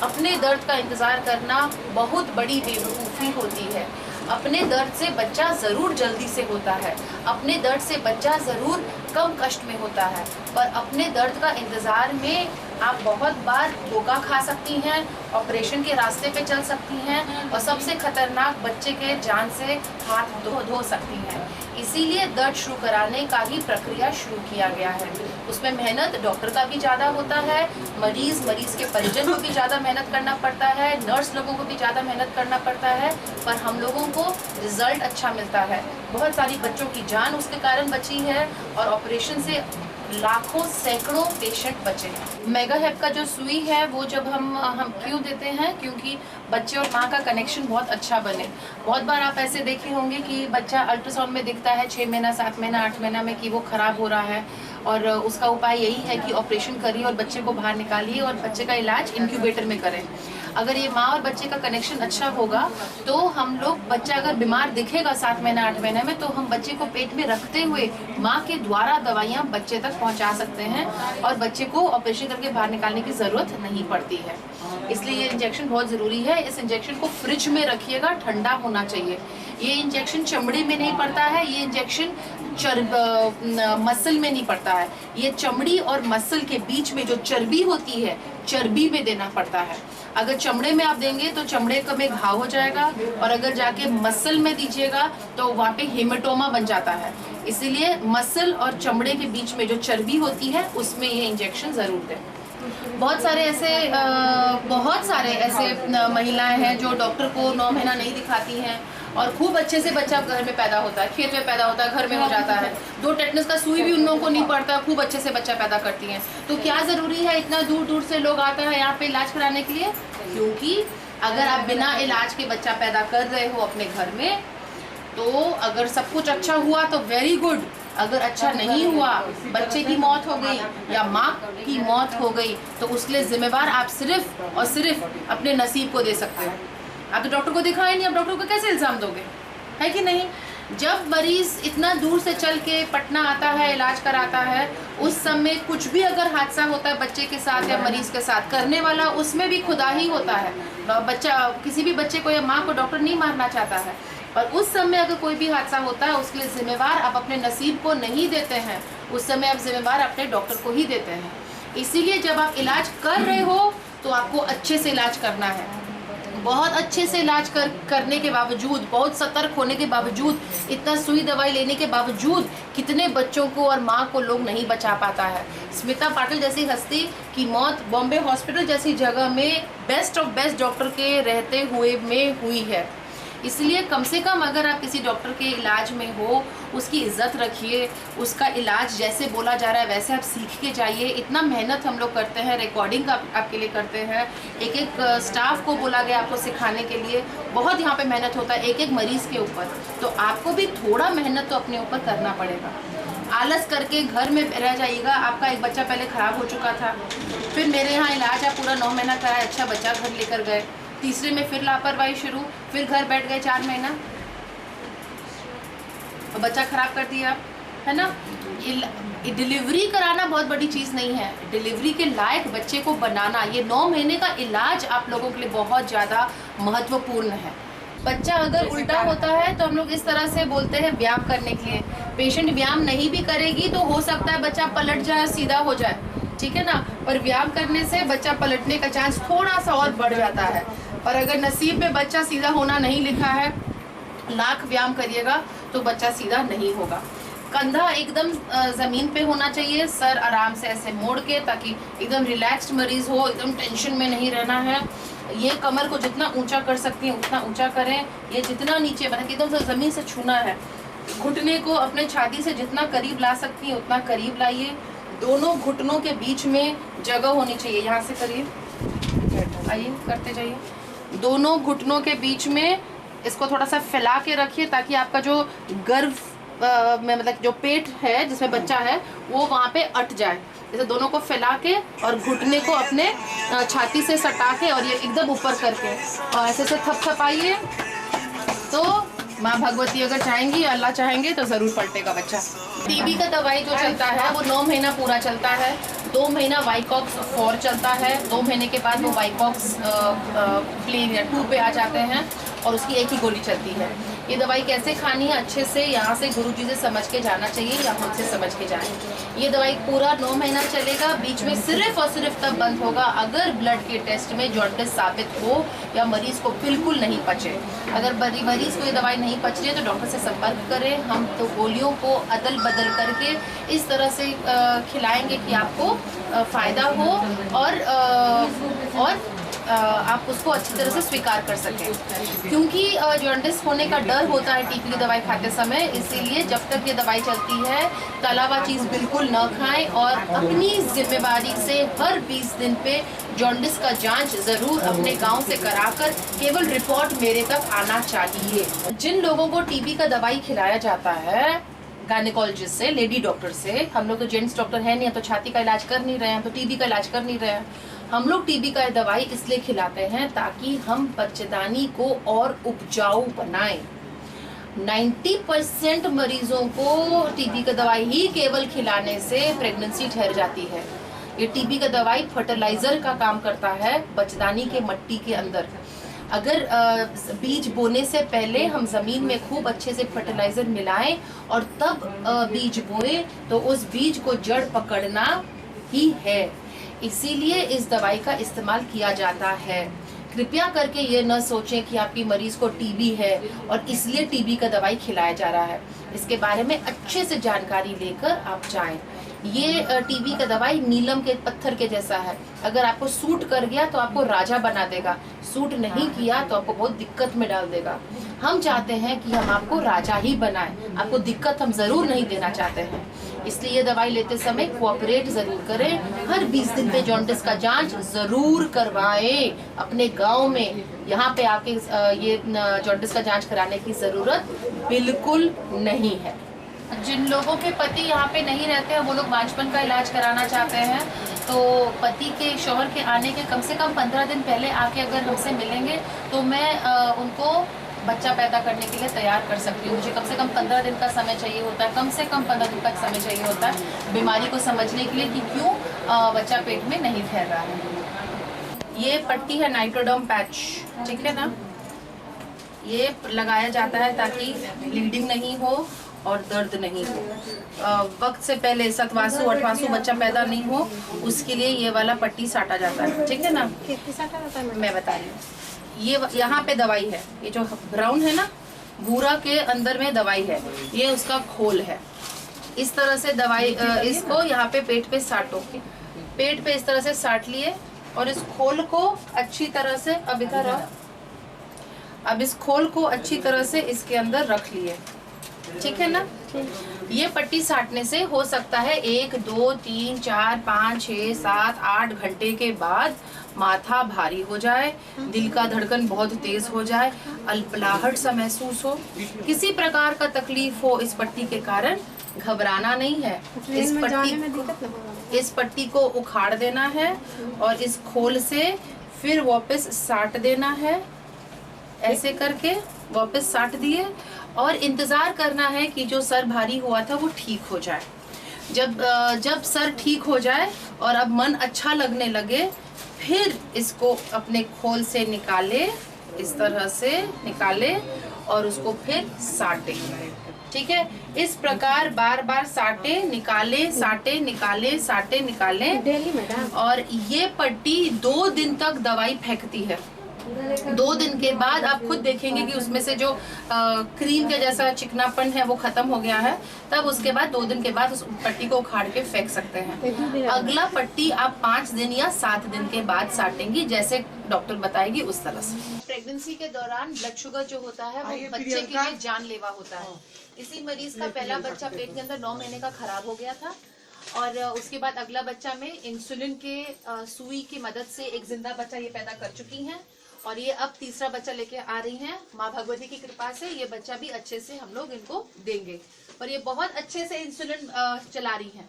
अपने दर्द का इंतज़ार करना बहुत बड़ी बेवकूफ़ी होती है। अपने दर्द से बच्चा ज़रूर जल्दी से होता है, अपने दर्द से बच्चा ज़रूर कम कष्ट में होता है, पर अपने दर्द का इंतज़ार में आप बहुत बार धोखा खा सकती हैं, ऑपरेशन के रास्ते पे चल सकती हैं और सबसे खतरनाक बच्चे के जान से हाथ धो सकती हैं। इसीलिए दर्द शुरू कराने का ही प्रक्रिया शुरू किया गया है। उसमें मेहनत डॉक्टर का भी ज़्यादा होता है, मरीज के परिजन को भी ज़्यादा मेहनत करना पड़ता है, नर्स लोगों को भी ज़्यादा मेहनत करना पड़ता है, पर हम लोगों को रिजल्ट अच्छा मिलता है। बहुत सारी बच्चों की जान उसके कारण बची है और ऑपरेशन से लाखों सैकड़ों पेशेंट बचे हैं। मेगा हेप का जो सुई है वो जब हम क्यों देते हैं, क्योंकि बच्चे और माँ का कनेक्शन बहुत अच्छा बने। बहुत बार आप ऐसे देखे होंगे कि बच्चा अल्ट्रासाउंड में दिखता है 6 महीना, 7 महीना, 8 महीना में कि वो खराब हो रहा है, और उसका उपाय यही है कि ऑपरेशन करिए और बच्चे को बाहर निकालिए और बच्चे का इलाज इंक्यूबेटर में करें। अगर ये माँ और बच्चे का कनेक्शन अच्छा होगा तो हम लोग, बच्चा अगर बीमार दिखेगा 7 महीना 8 महीने में, तो हम बच्चे को पेट में रखते हुए माँ के द्वारा दवाइयाँ बच्चे तक पहुँचा सकते हैं और बच्चे को ऑपरेशन करके बाहर निकालने की ज़रूरत नहीं पड़ती है। इसलिए ये इंजेक्शन बहुत ज़रूरी है। इस इंजेक्शन को फ्रिज में रखिएगा, ठंडा होना चाहिए। ये इंजेक्शन चमड़ी में नहीं पड़ता है, ये इंजेक्शन मसल में नहीं पड़ता है, ये चमड़ी और मसल के बीच में जो चर्बी होती है, चर्बी में देना पड़ता है। अगर चमड़े में आप देंगे तो चमड़े का में घाव हो जाएगा, और अगर जाके मसल में दीजिएगा तो वहाँ पे हेमेटोमा बन जाता है। इसीलिए मसल और चमड़े के बीच में जो चर्बी होती है उसमें ये इंजेक्शन जरूर दें। बहुत सारे ऐसे महिलाएं हैं जो डॉक्टर को 9 महीना नहीं दिखाती हैं और खूब अच्छे से बच्चा घर में पैदा होता है, खेत में पैदा होता है, घर में हो जाता है, 2 टेटनस का सुई भी उन लोगों को नहीं पड़ता, खूब अच्छे से बच्चा पैदा करती हैं। तो क्या ज़रूरी है इतना दूर दूर से लोग आते हैं यहाँ पे इलाज कराने के लिए? क्योंकि अगर आप बिना इलाज के बच्चा पैदा कर रहे हो अपने घर में, तो अगर सब कुछ अच्छा हुआ तो वेरी गुड, अगर अच्छा नहीं हुआ, बच्चे की मौत हो गई या माँ की मौत हो गई, तो उसके लिए जिम्मेवार आप सिर्फ और सिर्फ अपने नसीब को दे सकते हो। आप तो डॉक्टर को दिखाए नहीं, आप डॉक्टर को कैसे इल्ज़ाम दोगे, है कि नहीं? जब मरीज इतना दूर से चल के पटना आता है, इलाज कराता है, उस समय कुछ भी अगर हादसा होता है बच्चे के साथ या मरीज के साथ, करने वाला उसमें भी खुदा ही होता है। बच्चा, किसी भी बच्चे को या माँ को डॉक्टर नहीं मारना चाहता है, पर उस समय अगर कोई भी हादसा होता है उसके लिए जिम्मेवार आप अपने नसीब को नहीं देते हैं, उस समय आप जिम्मेवार अपने डॉक्टर को ही देते हैं। इसीलिए जब आप इलाज कर रहे हो तो आपको अच्छे से इलाज करना है। बहुत अच्छे से इलाज करने के बावजूद, बहुत सतर्क होने के बावजूद, इतना सुई दवाई लेने के बावजूद कितने बच्चों को और माँ को लोग नहीं बचा पाता है। स्मिता पाटिल जैसी हस्ती की मौत बॉम्बे हॉस्पिटल जैसी जगह में बेस्ट ऑफ बेस्ट डॉक्टर के रहते हुए में हुई है। इसलिए कम से कम अगर आप किसी डॉक्टर के इलाज में हो, उसकी इज्जत रखिए, उसका इलाज जैसे बोला जा रहा है वैसे आप सीख के जाइए। इतना मेहनत हम लोग करते हैं, रिकॉर्डिंग आपके लिए करते हैं, एक एक स्टाफ को बोला गया आपको सिखाने के लिए, बहुत यहाँ पे मेहनत होता है एक एक मरीज़ के ऊपर, तो आपको भी थोड़ा मेहनत तो अपने ऊपर करना पड़ेगा। आलस करके घर में रह जाइएगा। आपका एक बच्चा पहले ख़राब हो चुका था, फिर मेरे यहाँ इलाज आप पूरा 9 महीना कराया, अच्छा बच्चा घर लेकर गए, तीसरे में फिर लापरवाही शुरू, फिर घर बैठ गए 4 महीना, तो बच्चा खराब कर दिया, है ना? डिलीवरी कराना बहुत बड़ी चीज़ नहीं है, डिलीवरी के लायक बच्चे को बनाना, ये 9 महीने का इलाज आप लोगों के लिए बहुत ज़्यादा महत्वपूर्ण है। बच्चा अगर उल्टा होता है तो हम लोग इस तरह से बोलते हैं व्यायाम करने के लिए। पेशेंट व्यायाम नहीं भी करेगी तो हो सकता है बच्चा पलट जाए, सीधा हो जाए, ठीक है ना? पर व्यायाम करने से बच्चा पलटने का चांस थोड़ा सा और बढ़ जाता है। और अगर नसीब में बच्चा सीधा होना नहीं लिखा है, लाख व्यायाम करिएगा तो बच्चा सीधा नहीं होगा। कंधा एकदम ज़मीन पे होना चाहिए, सर आराम से ऐसे मोड़ के, ताकि एकदम रिलैक्स्ड मरीज हो, एकदम टेंशन में नहीं रहना है। ये कमर को जितना ऊंचा कर सकती हैं उतना ऊंचा करें, ये जितना नीचे बना एकदम से ज़मीन से छूना है। घुटने को अपने छाती से जितना करीब ला सकती हैं उतना करीब लाइए। दोनों घुटनों के बीच में जगह होनी चाहिए, यहाँ से करीब आइए, करते जाइए। दोनों घुटनों के बीच में इसको थोड़ा सा फैला के रखिए, ताकि आपका जो गर्भ में मतलब जो पेट है जिसमें बच्चा है वो वहाँ पे अट जाए। जैसे दोनों को फैला के और घुटने को अपने छाती से सटा के और ये एकदम ऊपर करके और ऐसे से थपथपाइए, तो माँ भगवती अगर चाहेंगी, अल्लाह चाहेंगे तो ज़रूर पलटेगा बच्चा। टीबी का दवाई जो चलता है वो 9 महीना पूरा चलता है। 2 महीना वाइकॉक्स 4 चलता है, 2 महीने के बाद वो वाइकॉक्स प्लेन या 2 पे आ जाते हैं और उसकी एक ही गोली चलती है। ये दवाई कैसे खानी है अच्छे से यहाँ से गुरुजी से समझ के जाना चाहिए या हमसे समझ के जाएं। ये दवाई पूरा 9 महीना चलेगा, बीच में सिर्फ और सिर्फ तब बंद होगा अगर ब्लड के टेस्ट में जॉन्डिस साबित हो या मरीज को बिल्कुल नहीं पचे। अगर मरीज को ये दवाई नहीं पच रही है तो डॉक्टर से संपर्क करें। हम तो गोलियों को अदल बदल करके इस तरह से खिलाएंगे कि आपको फ़ायदा हो और आप उसको अच्छी तरह से स्वीकार कर सकें, क्योंकि जॉन्डिस होने का डर होता है टीबी की दवाई खाते समय। इसीलिए जब तक ये दवाई चलती है तलावा चीज़ बिल्कुल न खाएं और अपनी जिम्मेदारी से हर 20 दिन पे जॉन्डिस का जांच ज़रूर अपने गांव से कराकर केवल रिपोर्ट मेरे तक आना चाहिए। जिन लोगों को टीबी का दवाई खिलाया जाता है गायनेकोलॉजिस्ट से, लेडी डॉक्टर से, हम लोग तो जेंट्स डॉक्टर है नहीं, तो छाती का इलाज कर नहीं रहे हैं, तो टीबी का इलाज कर नहीं रहे हैं। हम लोग टीबी का दवाई इसलिए खिलाते हैं ताकि हम बच्चेदानी को और उपजाऊ बनाएं। 90% मरीजों को टीबी का दवाई ही केवल खिलाने से प्रेगनेंसी ठहर जाती है। ये टीबी का दवाई फर्टिलाइजर का काम करता है बच्चेदानी के मट्टी के अंदर। अगर बीज बोने से पहले हम ज़मीन में खूब अच्छे से फर्टिलाइज़र मिलाएं और तब बीज बोए तो उस बीज को जड़ पकड़ना ही है। इसीलिए इस दवाई का इस्तेमाल किया जाता है। कृपया करके ये न सोचें कि आपकी मरीज को टीबी है और इसलिए टीबी का दवाई खिलाया जा रहा है। इसके बारे में अच्छे से जानकारी लेकर आप जाएं। ये टीबी का दवाई नीलम के पत्थर के जैसा है, अगर आपको सूट कर गया तो आपको राजा बना देगा, सूट नहीं किया तो आपको बहुत दिक्कत में डाल देगा। हम चाहते हैं कि हम आपको राजा ही बनाएं, आपको दिक्कत हम जरूर नहीं देना चाहते हैं। इसलिए ये दवाई लेते समय कोऑपरेट जरूर करें। हर 20 दिन पे जॉन्डिस का जांच जरूर करवाएं अपने गांव में। यहाँ पे आके ये जॉन्डिस का जांच कराने की जरूरत बिल्कुल नहीं है। जिन लोगों के पति यहाँ पे नहीं रहते हैं वो लोग बांझपन का इलाज कराना चाहते हैं, तो पति के शौहर के आने के कम से कम 15 दिन पहले आके अगर हमसे मिलेंगे तो मैं उनको बच्चा पैदा करने के लिए तैयार कर सकती हूँ। मुझे कम से कम 15 दिन का समय चाहिए होता है, कम से कम 15 दिन का समय चाहिए होता है बीमारी को समझने के लिए कि क्यों बच्चा पेट में नहीं ठहर रहा है। ये पट्टी है नाइट्रोडर्म पैच, ठीक है ना, ये लगाया जाता है ताकि ब्लीडिंग नहीं हो और दर्द नहीं हो। वक्त से पहले 7वां 8वां बच्चा पैदा नहीं हो, उसके लिए ये वाला पट्टी साटा जाता है, ठीक है ना। कितनी साटा जाता है? मैं बता रही हूँ, ये यहाँ पे दवाई है, ये जो ब्राउन है ना, भूरा के अंदर में दवाई है, ये उसका खोल है। इस तरह से दवाई इसको यहाँ पे पेट पे साटो, पेट पे इस तरह से साट लिए और इस खोल को अच्छी तरह से, अब इधर आओ, अब इस खोल को अच्छी तरह से इसके अंदर रख लिए, ठीक है ना। ये पट्टी साटने से हो सकता है 1, 2, 3, 4, 5, 6, 7, 8 घंटे के बाद माथा भारी हो जाए, दिल का धड़कन बहुत तेज हो जाए, अल्पलाहट सा महसूस हो, किसी प्रकार का तकलीफ हो, इस पट्टी के कारण घबराना नहीं है। इस पट्टी को उखाड़ देना है और इस खोल से फिर वापस साट देना है, ऐसे करके वापस साट दिए और इंतजार करना है कि जो सर भारी हुआ था वो ठीक हो जाए। जब सर ठीक हो जाए और अब मन अच्छा लगने लगे, फिर इसको अपने खोल से निकाले, इस तरह से निकाले और उसको फिर साटे, ठीक है। इस प्रकार बार बार साटे निकाले, साटे निकाले, साटे निकाले। और ये पट्टी 2 दिन तक दवाई फेंकती है। 2 दिन के बाद आप खुद देखेंगे कि उसमें से जो क्रीम के जैसा चिकनापन है वो खत्म हो गया है। तब उसके बाद 2 दिन के बाद उस पट्टी को उखाड़ के फेंक सकते हैं। अगला पट्टी आप 5 दिन या 7 दिन के बाद साटेंगी, जैसे डॉक्टर बताएगी उस तरह से। प्रेगनेंसी के दौरान ब्लड शुगर जो होता है वो बच्चे के लिए जानलेवा होता है। इसी मरीज का पहला बच्चा पेट के अंदर 9 महीने का खराब हो गया था और उसके बाद अगला बच्चा में इंसुलिन के सुई की मदद से एक जिंदा बच्चा ये पैदा कर चुकी हैं और ये अब तीसरा बच्चा लेके आ रही हैं। माँ भगवती की कृपा से ये बच्चा भी अच्छे से हम लोग इनको देंगे और ये बहुत अच्छे से इंसुलिन चला रही हैं।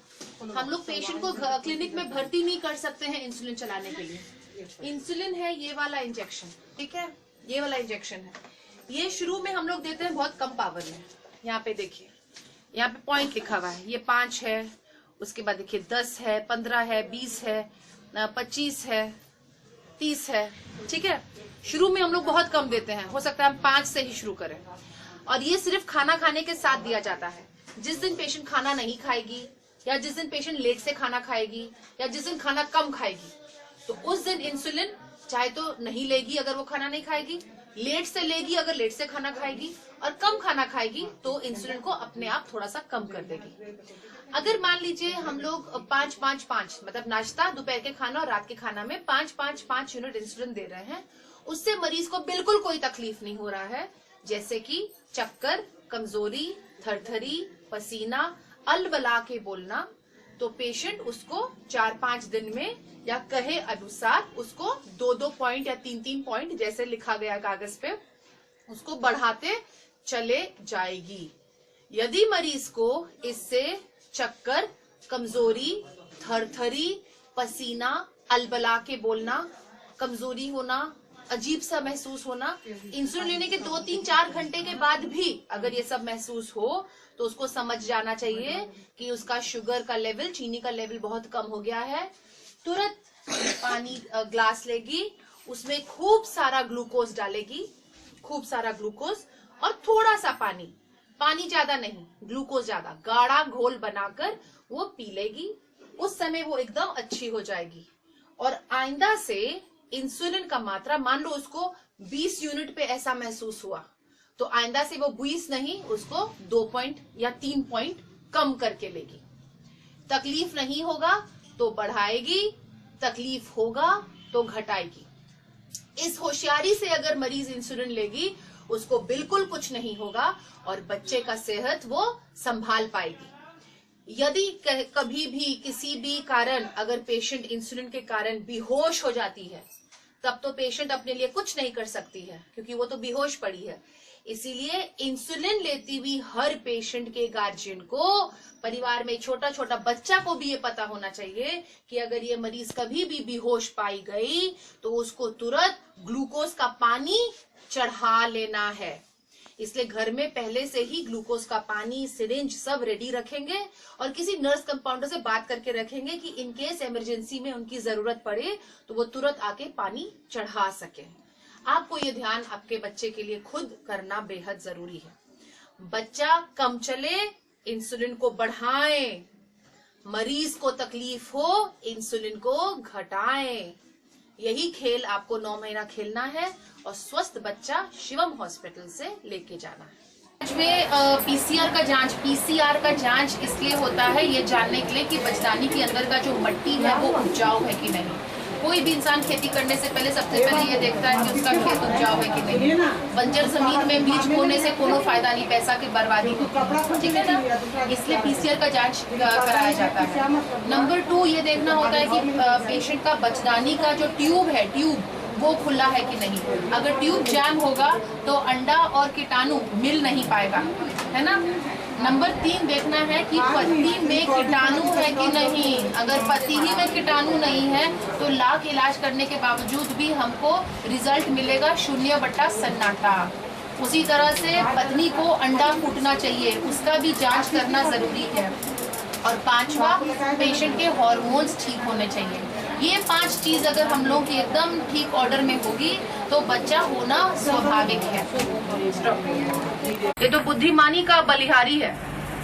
हम लोग पेशेंट को क्लिनिक में भर्ती नहीं कर सकते हैं इंसुलिन चलाने के लिए। इंसुलिन है ये वाला इंजेक्शन, ठीक है, ये वाला इंजेक्शन है। ये शुरू में हम लोग देते हैं बहुत कम पावर में। यहाँ पे देखिए, यहाँ पे पॉइंट लिखा हुआ है, ये 5 है, उसके बाद देखिए 10 है, 15 है, 20 है, 25 है, 30 है, ठीक है। शुरू में हम लोग बहुत कम देते हैं, हो सकता है हम 5 से ही शुरू करें। और ये सिर्फ खाना खाने के साथ दिया जाता है। जिस दिन पेशेंट खाना नहीं खाएगी या जिस दिन पेशेंट लेट से खाना खाएगी या जिस दिन खाना कम खाएगी, तो उस दिन इंसुलिन चाहे तो नहीं लेगी अगर वो खाना नहीं खाएगी, लेट से लेगी अगर लेट से खाना खाएगी, और कम खाना खाएगी तो इंसुलिन को अपने आप थोड़ा सा कम कर देगी। अगर मान लीजिए हम लोग 5-5-5 मतलब नाश्ता, दोपहर के खाना और रात के खाना में 5-5-5 यूनिट इंसुलिन दे रहे हैं, उससे मरीज को बिल्कुल कोई तकलीफ नहीं हो रहा है, जैसे कि चक्कर, कमजोरी, थरथरी, पसीना, अलबला के बोलना, तो पेशेंट उसको 4-5 दिन में या कहे अनुसार उसको 2-2 पॉइंट या 3-3 पॉइंट जैसे लिखा गया कागज पे, उसको बढ़ाते चले जाएगी। यदि मरीज को इससे चक्कर, कमजोरी, थरथरी, पसीना, अलबला के बोलना, कमजोरी होना, अजीब सा महसूस होना, इंसुलिन लेने के 2-3-4 घंटे के बाद भी अगर ये सब महसूस हो तो उसको समझ जाना चाहिए कि उसका शुगर का लेवल, चीनी का लेवल बहुत कम हो गया है। तुरंत पानी ग्लास लेगी, उसमें खूब सारा ग्लूकोज डालेगी, खूब सारा ग्लूकोज और थोड़ा सा पानी, पानी ज्यादा नहीं, ग्लूकोज ज्यादा, गाढ़ा घोल बनाकर वो पी लेगी। उस समय वो एकदम अच्छी हो जाएगी। और आइंदा से इंसुलिन का मात्रा, मान लो उसको 20 यूनिट पे ऐसा महसूस हुआ, तो आइंदा से वो 20 नहीं, उसको 2 पॉइंट या 3 पॉइंट कम करके लेगी। तकलीफ नहीं होगा तो बढ़ाएगी, तकलीफ होगा तो घटाएगी। इस होशियारी से अगर मरीज इंसुलिन लेगी, उसको बिल्कुल कुछ नहीं होगा और बच्चे का सेहत वो संभाल पाएगी। यदि कभी भी किसी भी कारण अगर पेशेंट इंसुलिन के कारण बेहोश हो जाती है, तब तो पेशेंट अपने लिए कुछ नहीं कर सकती है क्योंकि वो तो बेहोश पड़ी है। इसीलिए इंसुलिन लेती हुई हर पेशेंट के गार्जियन को, परिवार में छोटा छोटा बच्चा को भी ये पता होना चाहिए कि अगर ये मरीज कभी भी बेहोश पाई गई तो उसको तुरंत ग्लूकोज का पानी चढ़ा लेना है। इसलिए घर में पहले से ही ग्लूकोज का पानी, सिरिंज सब रेडी रखेंगे और किसी नर्स कंपाउंडर से बात करके रखेंगे कि इन केस इमरजेंसी में उनकी जरूरत पड़े तो वो तुरंत आके पानी चढ़ा सके। आपको ये ध्यान आपके बच्चे के लिए खुद करना बेहद जरूरी है। बच्चा कम चले, इंसुलिन को बढ़ाएं, मरीज को तकलीफ हो, इंसुलिन को घटाएं। यही खेल आपको 9 महीना खेलना है और स्वस्थ बच्चा शिवम हॉस्पिटल से लेके जाना है। आज में पीसीआर का जांच इसलिए होता है ये जानने के लिए कि बचदानी के अंदर का जो मिट्टी है वो उपजाऊ है कि नहीं। कोई भी इंसान खेती करने से पहले सबसे पहले ये देखता है कि उसका खेत उपजाऊ है कि नहीं। बंजर जमीन में बीज बोने से कोनो फायदा नहीं, पैसा की बर्बादी होती है, ठीक है ना। इसलिए पीसीआर का जांच कराया जाता है। नंबर 2 ये देखना होता है कि पेशेंट का बचदानी का जो ट्यूब है, वो खुला है कि नहीं। अगर ट्यूब जैम होगा तो अंडा और कीटाणु मिल नहीं पाएगा, है ना। नंबर 3 देखना है कि पत्ती में कीटाणु है कि नहीं। अगर पत्ती ही में कीटाणु नहीं है तो लाख इलाज करने के बावजूद भी हमको रिजल्ट मिलेगा 0 सन्नाटा। उसी तरह से पत्नी को अंडा फूटना चाहिए, उसका भी जांच करना जरूरी है। और 5वां, पेशेंट के हार्मोन्स ठीक होने चाहिए। ये 5 चीज अगर हम लोग की एकदम ठीक ऑर्डर में होगी तो बच्चा होना स्वाभाविक है। ये तो बुद्धिमानी का बलिहारी है।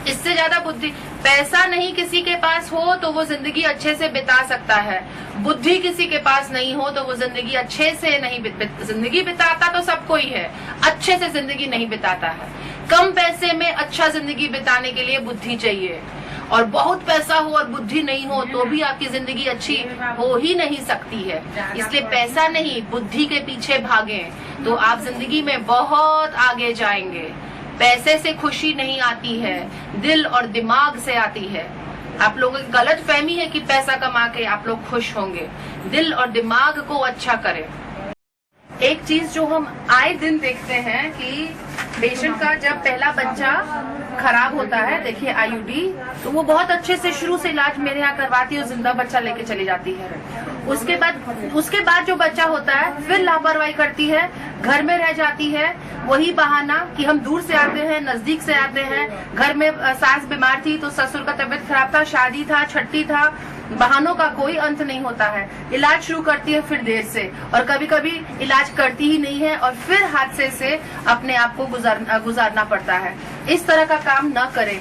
इससे ज्यादा बुद्धि, पैसा नहीं किसी के पास हो तो वो जिंदगी अच्छे से बिता सकता है। बुद्धि किसी के पास नहीं हो तो वो जिंदगी अच्छे से नहीं जिंदगी बिताता तो सब कोई है, अच्छे से जिंदगी नहीं बिताता है। कम पैसे में अच्छा जिंदगी बिताने के लिए बुद्धि चाहिए, और बहुत पैसा हो और बुद्धि नहीं हो तो भी आपकी जिंदगी अच्छी हो ही नहीं सकती है। इसलिए पैसा नहीं, बुद्धि के पीछे भागें तो आप जिंदगी में बहुत आगे जाएंगे। पैसे से खुशी नहीं आती है, दिल और दिमाग से आती है। आप लोगों की गलत फहमी है कि पैसा कमा के आप लोग खुश होंगे। दिल और दिमाग को अच्छा करें। एक चीज जो हम आए दिन देखते हैं कि पेशेंट का जब पहला बच्चा खराब होता है, देखिए आईयूडी, तो वो बहुत अच्छे से शुरू से इलाज मेरे यहाँ करवाती है और जिंदा बच्चा लेके चली जाती है। उसके बाद जो बच्चा होता है फिर लापरवाही करती है, घर में रह जाती है। वही बहाना कि हम दूर से आते हैं, नजदीक से आते हैं, घर में सास बीमार थी तो ससुर का तबीयत खराब था, शादी था, छुट्टी था, बहानों का कोई अंत नहीं होता है। इलाज शुरू करती है फिर देर से, और कभी कभी इलाज करती ही नहीं है और फिर हादसे से अपने आप को गुजारना पड़ता है। इस तरह का काम न करें।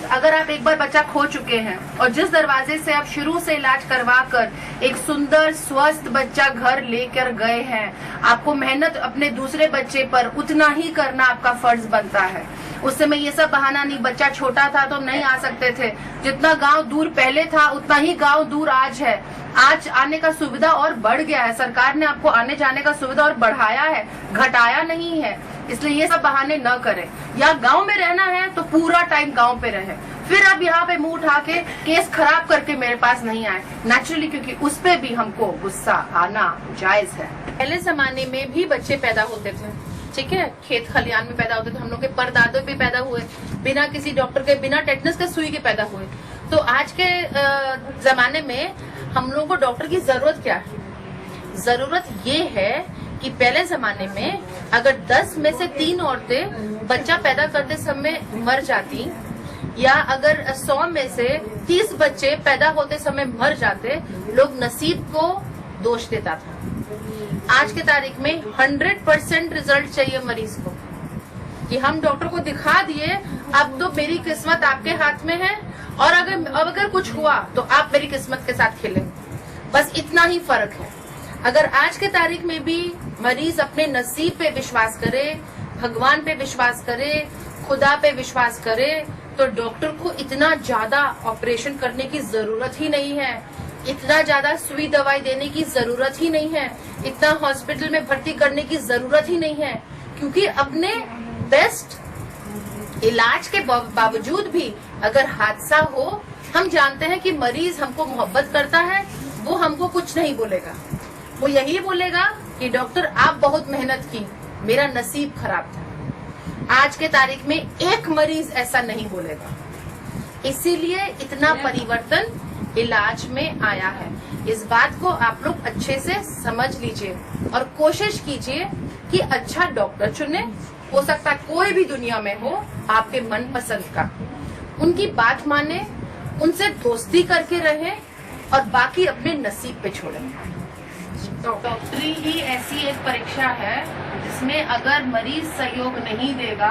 अगर आप एक बार बच्चा खो चुके हैं और जिस दरवाजे से आप शुरू से इलाज करवा कर एक सुंदर स्वस्थ बच्चा घर लेकर गए हैं, आपको मेहनत अपने दूसरे बच्चे पर उतना ही करना आपका फर्ज बनता है। उस समय ये सब बहाना नहीं, बच्चा छोटा था तो नहीं आ सकते थे, जितना गांव दूर पहले था उतना ही गांव दूर आज है। आज आने का सुविधा और बढ़ गया है, सरकार ने आपको आने जाने का सुविधा और बढ़ाया है, घटाया नहीं है। इसलिए ये सब बहाने न करें। या गांव में रहना है तो पूरा टाइम गांव पे रहे, फिर अब यहाँ पे मुंह उठा के केस खराब करके मेरे पास नहीं आए नेचुरली, क्योंकि उस पे भी हमको गुस्सा आना जायज है। पहले जमाने में भी बच्चे पैदा होते थे, ठीक है, खेत खलियान में पैदा होते थे। हम लोग के परदादे भी पैदा हुए बिना किसी डॉक्टर के, बिना टेटनस के सुई के पैदा हुए। तो आज के जमाने में हम लोगों को डॉक्टर की जरूरत क्या है? जरूरत ये है कि पहले जमाने में अगर 10 में से 3 औरतें बच्चा पैदा करते समय मर जाती, या अगर 100 में से 30 बच्चे पैदा होते समय मर जाते, लोग नसीब को दोष देता था। आज के तारीख में 100% रिजल्ट चाहिए मरीज को कि हम डॉक्टर को दिखा दिए, अब तो मेरी किस्मत आपके हाथ में है, और अगर कुछ हुआ तो आप मेरी किस्मत के साथ खेलें। बस इतना ही फर्क है। अगर आज के तारीख में भी मरीज अपने नसीब पे विश्वास करे, भगवान पे विश्वास करे, खुदा पे विश्वास करे, तो डॉक्टर को इतना ज्यादा ऑपरेशन करने की जरूरत ही नहीं है, इतना ज्यादा सुई दवाई देने की जरूरत ही नहीं है, इतना हॉस्पिटल में भर्ती करने की जरूरत ही नहीं है। क्योंकि अपने बेस्ट इलाज के बावजूद भी अगर हादसा हो, हम जानते हैं कि मरीज हमको मोहब्बत करता है, वो हमको कुछ नहीं बोलेगा। वो यही बोलेगा कि डॉक्टर आप बहुत मेहनत की, मेरा नसीब खराब था। आज के तारीख में एक मरीज ऐसा नहीं बोलेगा। इसीलिए इतना परिवर्तन इलाज में आया है। इस बात को आप लोग अच्छे से समझ लीजिए और कोशिश कीजिए कि अच्छा डॉक्टर चुने। हो सकता है कोई भी दुनिया में हो आपके मनपसंद का, उनकी बात माने, उनसे दोस्ती करके रहें और बाकी अपने नसीब पे छोड़ें। डॉक्टरी ही ऐसी एक परीक्षा है जिसमें अगर मरीज सहयोग नहीं देगा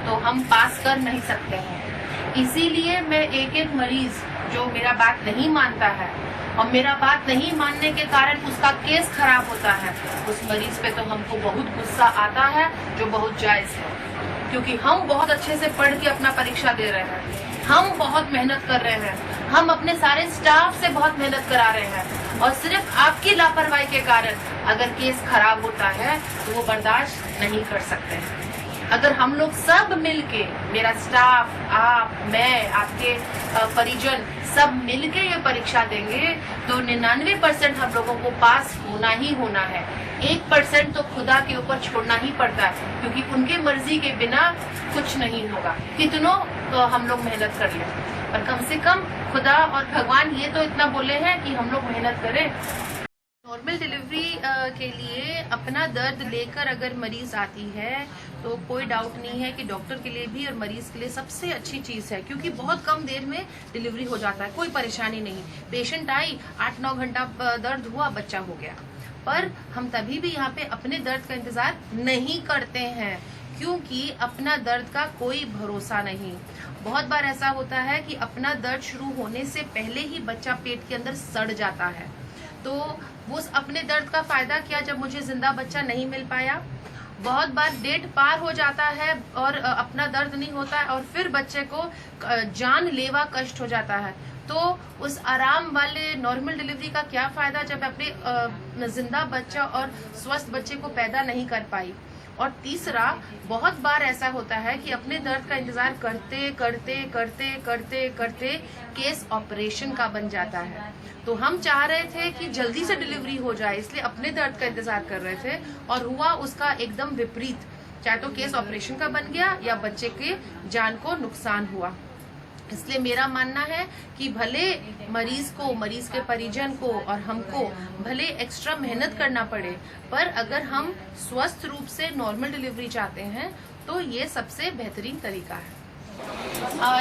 तो हम पास कर नहीं सकते हैं। इसीलिए मैं एक एक मरीज जो मेरा बात नहीं मानता है और मेरा बात नहीं मानने के कारण उसका केस खराब होता है, उस मरीज पे तो हमको बहुत गुस्सा आता है, जो बहुत जायज है, क्योंकि हम बहुत अच्छे से पढ़ के अपना परीक्षा दे रहे हैं, हम बहुत मेहनत कर रहे हैं, हम अपने सारे स्टाफ से बहुत मेहनत करा रहे हैं और सिर्फ आपकी लापरवाही के कारण अगर केस खराब होता है तो वो बर्दाश्त नहीं कर सकते हैं। अगर हम लोग सब मिलके, मेरा स्टाफ, आप, मैं, आपके परिजन सब मिलके ये परीक्षा देंगे तो 99% हम लोगों को पास होना ही होना है। 1% तो खुदा के ऊपर छोड़ना ही पड़ता है, क्योंकि उनके मर्जी के बिना कुछ नहीं होगा, कितनों तो हम लोग मेहनत कर ले, पर कम से कम खुदा और भगवान ये तो इतना बोले हैं कि हम लोग मेहनत करें। नॉर्मल डिलीवरी के लिए अपना दर्द लेकर अगर मरीज आती है तो कोई डाउट नहीं है कि डॉक्टर के लिए भी और मरीज के लिए सबसे अच्छी चीज है, क्योंकि बहुत कम देर में डिलीवरी हो जाता है, कोई परेशानी नहीं। पेशेंट आई, 8-9 घंटा दर्द हुआ, बच्चा हो गया। पर हम तभी भी यहाँ पे अपने दर्द का इंतजार नहीं करते हैं, क्योंकि अपना दर्द का कोई भरोसा नहीं। बहुत बार ऐसा होता है कि अपना दर्द शुरू होने से पहले ही बच्चा पेट के अंदर सड़ जाता है, तो वो अपने दर्द का फायदा क्या जब मुझे जिंदा बच्चा नहीं मिल पाया। बहुत बार डेट पार हो जाता है और अपना दर्द नहीं होता है और फिर बच्चे को जानलेवा कष्ट हो जाता है, तो उस आराम वाले नॉर्मल डिलीवरी का क्या फायदा जब अपने जिंदा बच्चा और स्वस्थ बच्चे को पैदा नहीं कर पाई। और तीसरा, बहुत बार ऐसा होता है कि अपने दर्द का इंतजार करते करते करते करते करते केस ऑपरेशन का बन जाता है। तो हम चाह रहे थे कि जल्दी से डिलीवरी हो जाए, इसलिए अपने दर्द का इंतजार कर रहे थे और हुआ उसका एकदम विपरीत, चाहे तो केस ऑपरेशन का बन गया या बच्चे के जान को नुकसान हुआ। इसलिए मेरा मानना है कि भले मरीज को, मरीज के परिजन को और हमको भले एक्स्ट्रा मेहनत करना पड़े, पर अगर हम स्वस्थ रूप से नॉर्मल डिलीवरी चाहते हैं तो ये सबसे बेहतरीन तरीका है।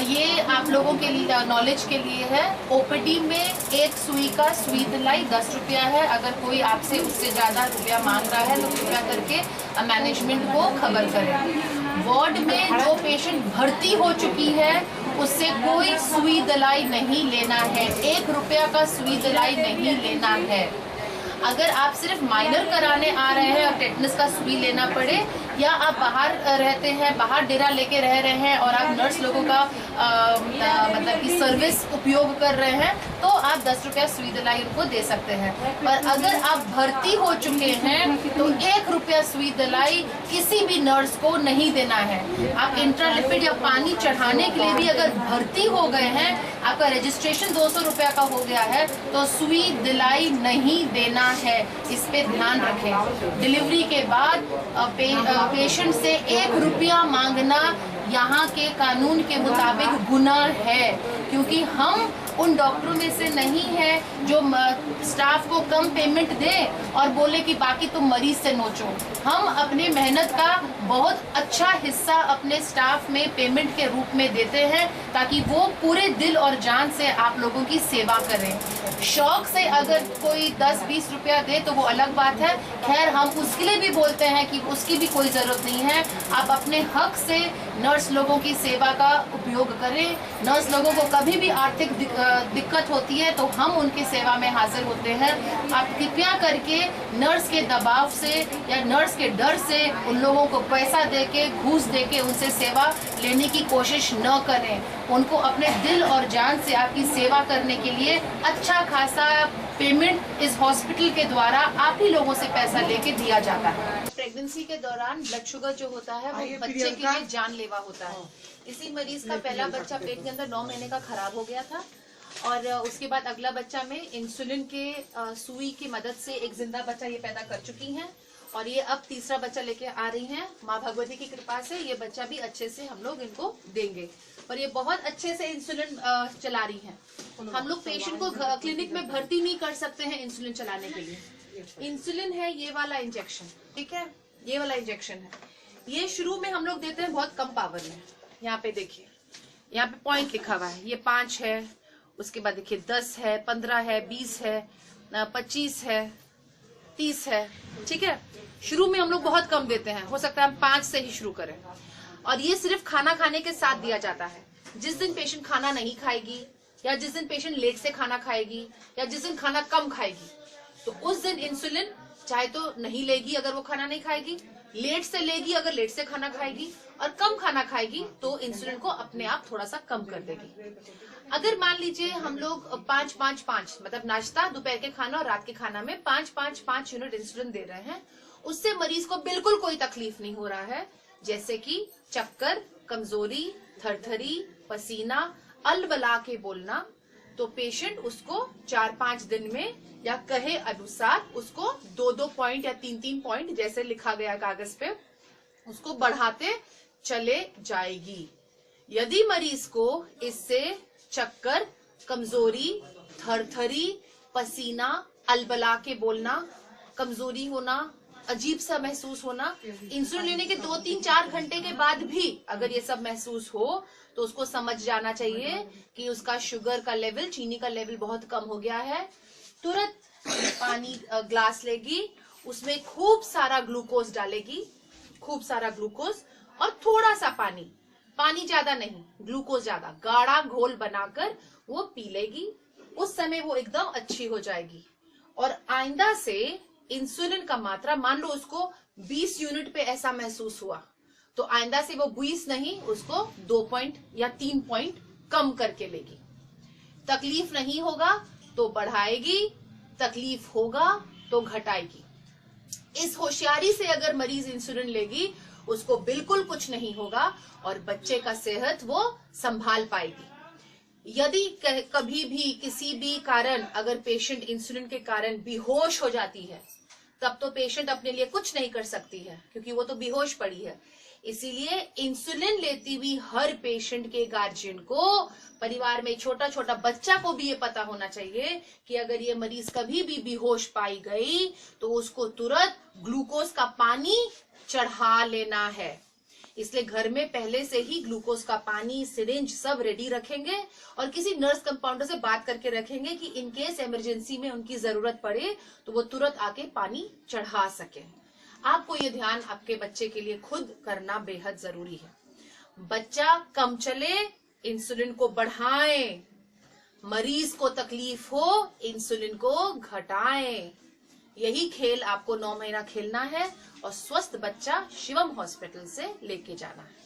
ये आप लोगों के लिए नॉलेज के लिए है। ओपीडी में एक सुई का सुई दिलाई 10 रुपया है। अगर कोई आपसे उससे ज्यादा रुपया मांग रहा है तो कृपया करके मैनेजमेंट को खबर करें। वार्ड में जो पेशेंट भर्ती हो चुकी है उससे कोई सुई दिलाई नहीं लेना है, 1 रुपया का सुई दिलाई नहीं लेना है। अगर आप सिर्फ माइनर कराने आ रहे हैं और टेटनस का सुई लेना पड़े, या आप बाहर रहते हैं, बाहर डेरा लेके रह रहे हैं और आप नर्स लोगों का मतलब कि सर्विस उपयोग कर रहे हैं, तो आप 10 रुपया सुई दिलाई उनको दे सकते हैं। पर अगर आप भर्ती हो चुके हैं तो 1 रुपया सुई दिलाई किसी भी नर्स को नहीं देना है। आप इंट्रालिपिड या पानी चढ़ाने के लिए भी अगर भर्ती हो गए हैं, आपका रजिस्ट्रेशन 200 रुपया का हो गया है, तो सुई दिलाई नहीं देना है। इस पे ध्यान रखें। डिलीवरी के बाद पेशेंट से 1 रुपया मांगना यहाँ के कानून के मुताबिक गुनाह है, क्योंकि हम उन डॉक्टरों में से नहीं है जो स्टाफ को कम पेमेंट दे और बोले कि बाकी तुम मरीज से नोचो। हम अपने मेहनत का बहुत अच्छा हिस्सा अपने स्टाफ में पेमेंट के रूप में देते हैं, ताकि वो पूरे दिल और जान से आप लोगों की सेवा करें। शौक से अगर कोई 10-20 रुपया दे तो वो अलग बात है, खैर हम उसके लिए भी बोलते हैं कि उसकी भी कोई ज़रूरत नहीं है। आप अपने हक से नर्स लोगों की सेवा का उपयोग करें। नर्स लोगों को कभी भी आर्थिक दिक्कत होती है तो हम उनकी सेवा में हाजिर होते हैं। आप कृपया करके नर्स के दबाव से या नर्स के डर से उन लोगों को पैसा देके, घूस देके उनसे सेवा लेने की कोशिश न करें। उनको अपने दिल और जान से आपकी सेवा करने के लिए अच्छा खासा पेमेंट इस हॉस्पिटल के द्वारा आप ही लोगों से पैसा लेके दिया जाता है। प्रेगनेंसी के दौरान ब्लड शुगर जो होता है वो बच्चे के लिए जानलेवा होता है। इसी मरीज का पहला बच्चा पेट के अंदर 9 महीने का खराब हो गया था और उसके बाद अगला बच्चा में इंसुलिन के सुई की मदद से एक जिंदा बच्चा ये पैदा कर चुकी हैं और ये अब तीसरा बच्चा लेके आ रही हैं। माँ भगवती की कृपा से ये बच्चा भी अच्छे से हम लोग इनको देंगे और ये बहुत अच्छे से इंसुलिन चला रही हैं। हम लोग पेशेंट को क्लिनिक में भर्ती नहीं कर सकते हैं इंसुलिन चलाने के लिए। इंसुलिन है ये वाला इंजेक्शन, ठीक है, ये वाला इंजेक्शन है। ये शुरू में हम लोग देते हैं बहुत कम पावर में। यहाँ पे देखिए, यहाँ पे पॉइंट लिखा हुआ है, ये 5 है, उसके बाद देखिए 10 है, 15 है, 20 है, 25 है, 30 है, ठीक है। शुरू में हम लोग बहुत कम देते हैं, हो सकता है हम 5 से ही शुरू करें। और ये सिर्फ खाना खाने के साथ दिया जाता है। जिस दिन पेशेंट खाना नहीं खाएगी या जिस दिन पेशेंट लेट से खाना खाएगी या जिस दिन खाना कम खाएगी तो उस दिन इंसुलिन चाहे तो नहीं लेगी अगर वो खाना नहीं खाएगी, लेट से लेगी अगर लेट से खाना खाएगी, और कम खाना खाएगी तो इंसुलिन को अपने आप थोड़ा सा कम कर देगी। अगर मान लीजिए हम लोग 5-5-5 मतलब नाश्ता, दोपहर के खाना और रात के खाना में 5-5-5 यूनिट इंसुलिन दे रहे हैं, उससे मरीज को बिल्कुल कोई तकलीफ नहीं हो रहा है, जैसे कि चक्कर, कमजोरी, थरथरी, पसीना, अलबला के बोलना, तो पेशेंट उसको 4-5 दिन में या कहे अनुसार उसको 2-2 पॉइंट या 3-3 पॉइंट जैसे लिखा गया कागज पे उसको बढ़ाते चले जाएगी। यदि मरीज को इससे चक्कर, कमजोरी, थरथरी, पसीना, अलबला के बोलना, कमजोरी होना, अजीब सा महसूस होना, इंसुलिन लेने के 2-3-4 घंटे के बाद भी अगर ये सब महसूस हो तो उसको समझ जाना चाहिए कि उसका शुगर का लेवल, चीनी का लेवल बहुत कम हो गया है। तुरंत पानी ग्लास लेगी, उसमें खूब सारा ग्लूकोज डालेगी, खूब सारा ग्लूकोज और थोड़ा सा पानी, पानी ज्यादा नहीं, ग्लूकोज ज्यादा, गाढ़ा घोल बनाकर वो पी लेगी। उस समय वो एकदम अच्छी हो जाएगी। और आइंदा से इंसुलिन का मात्रा, मान लो उसको 20 यूनिट पे ऐसा महसूस हुआ तो आइंदा से वो 20 नहीं, उसको 2 पॉइंट या 3 पॉइंट कम करके लेगी। तकलीफ नहीं होगा तो बढ़ाएगी, तकलीफ होगा तो घटाएगी। इस होशियारी से अगर मरीज इंसुलिन लेगी उसको बिल्कुल कुछ नहीं होगा और बच्चे का सेहत वो संभाल पाएगी। यदि कभी भी किसी भी कारण अगर पेशेंट इंसुलिन के कारण बेहोश हो जाती है तब तो पेशेंट अपने लिए कुछ नहीं कर सकती है क्योंकि वो तो बेहोश पड़ी है। इसीलिए इंसुलिन लेती हुई हर पेशेंट के गार्जियन को, परिवार में छोटा छोटा बच्चा को भी ये पता होना चाहिए कि अगर ये मरीज कभी भी बेहोश पाई गई तो उसको तुरंत ग्लूकोज का पानी चढ़ा लेना है। इसलिए घर में पहले से ही ग्लूकोज का पानी, सिरिंज सब रेडी रखेंगे और किसी नर्स कंपाउंडर से बात करके रखेंगे कि इन केस इमरजेंसी में उनकी जरूरत पड़े तो वो तुरंत आके पानी चढ़ा सके। आपको ये ध्यान आपके बच्चे के लिए खुद करना बेहद जरूरी है। बच्चा कम चले, इंसुलिन को बढ़ाएं, मरीज को तकलीफ हो, इंसुलिन को घटाएं। यही खेल आपको 9 महीना खेलना है और स्वस्थ बच्चा शिवम हॉस्पिटल से लेके जाना है।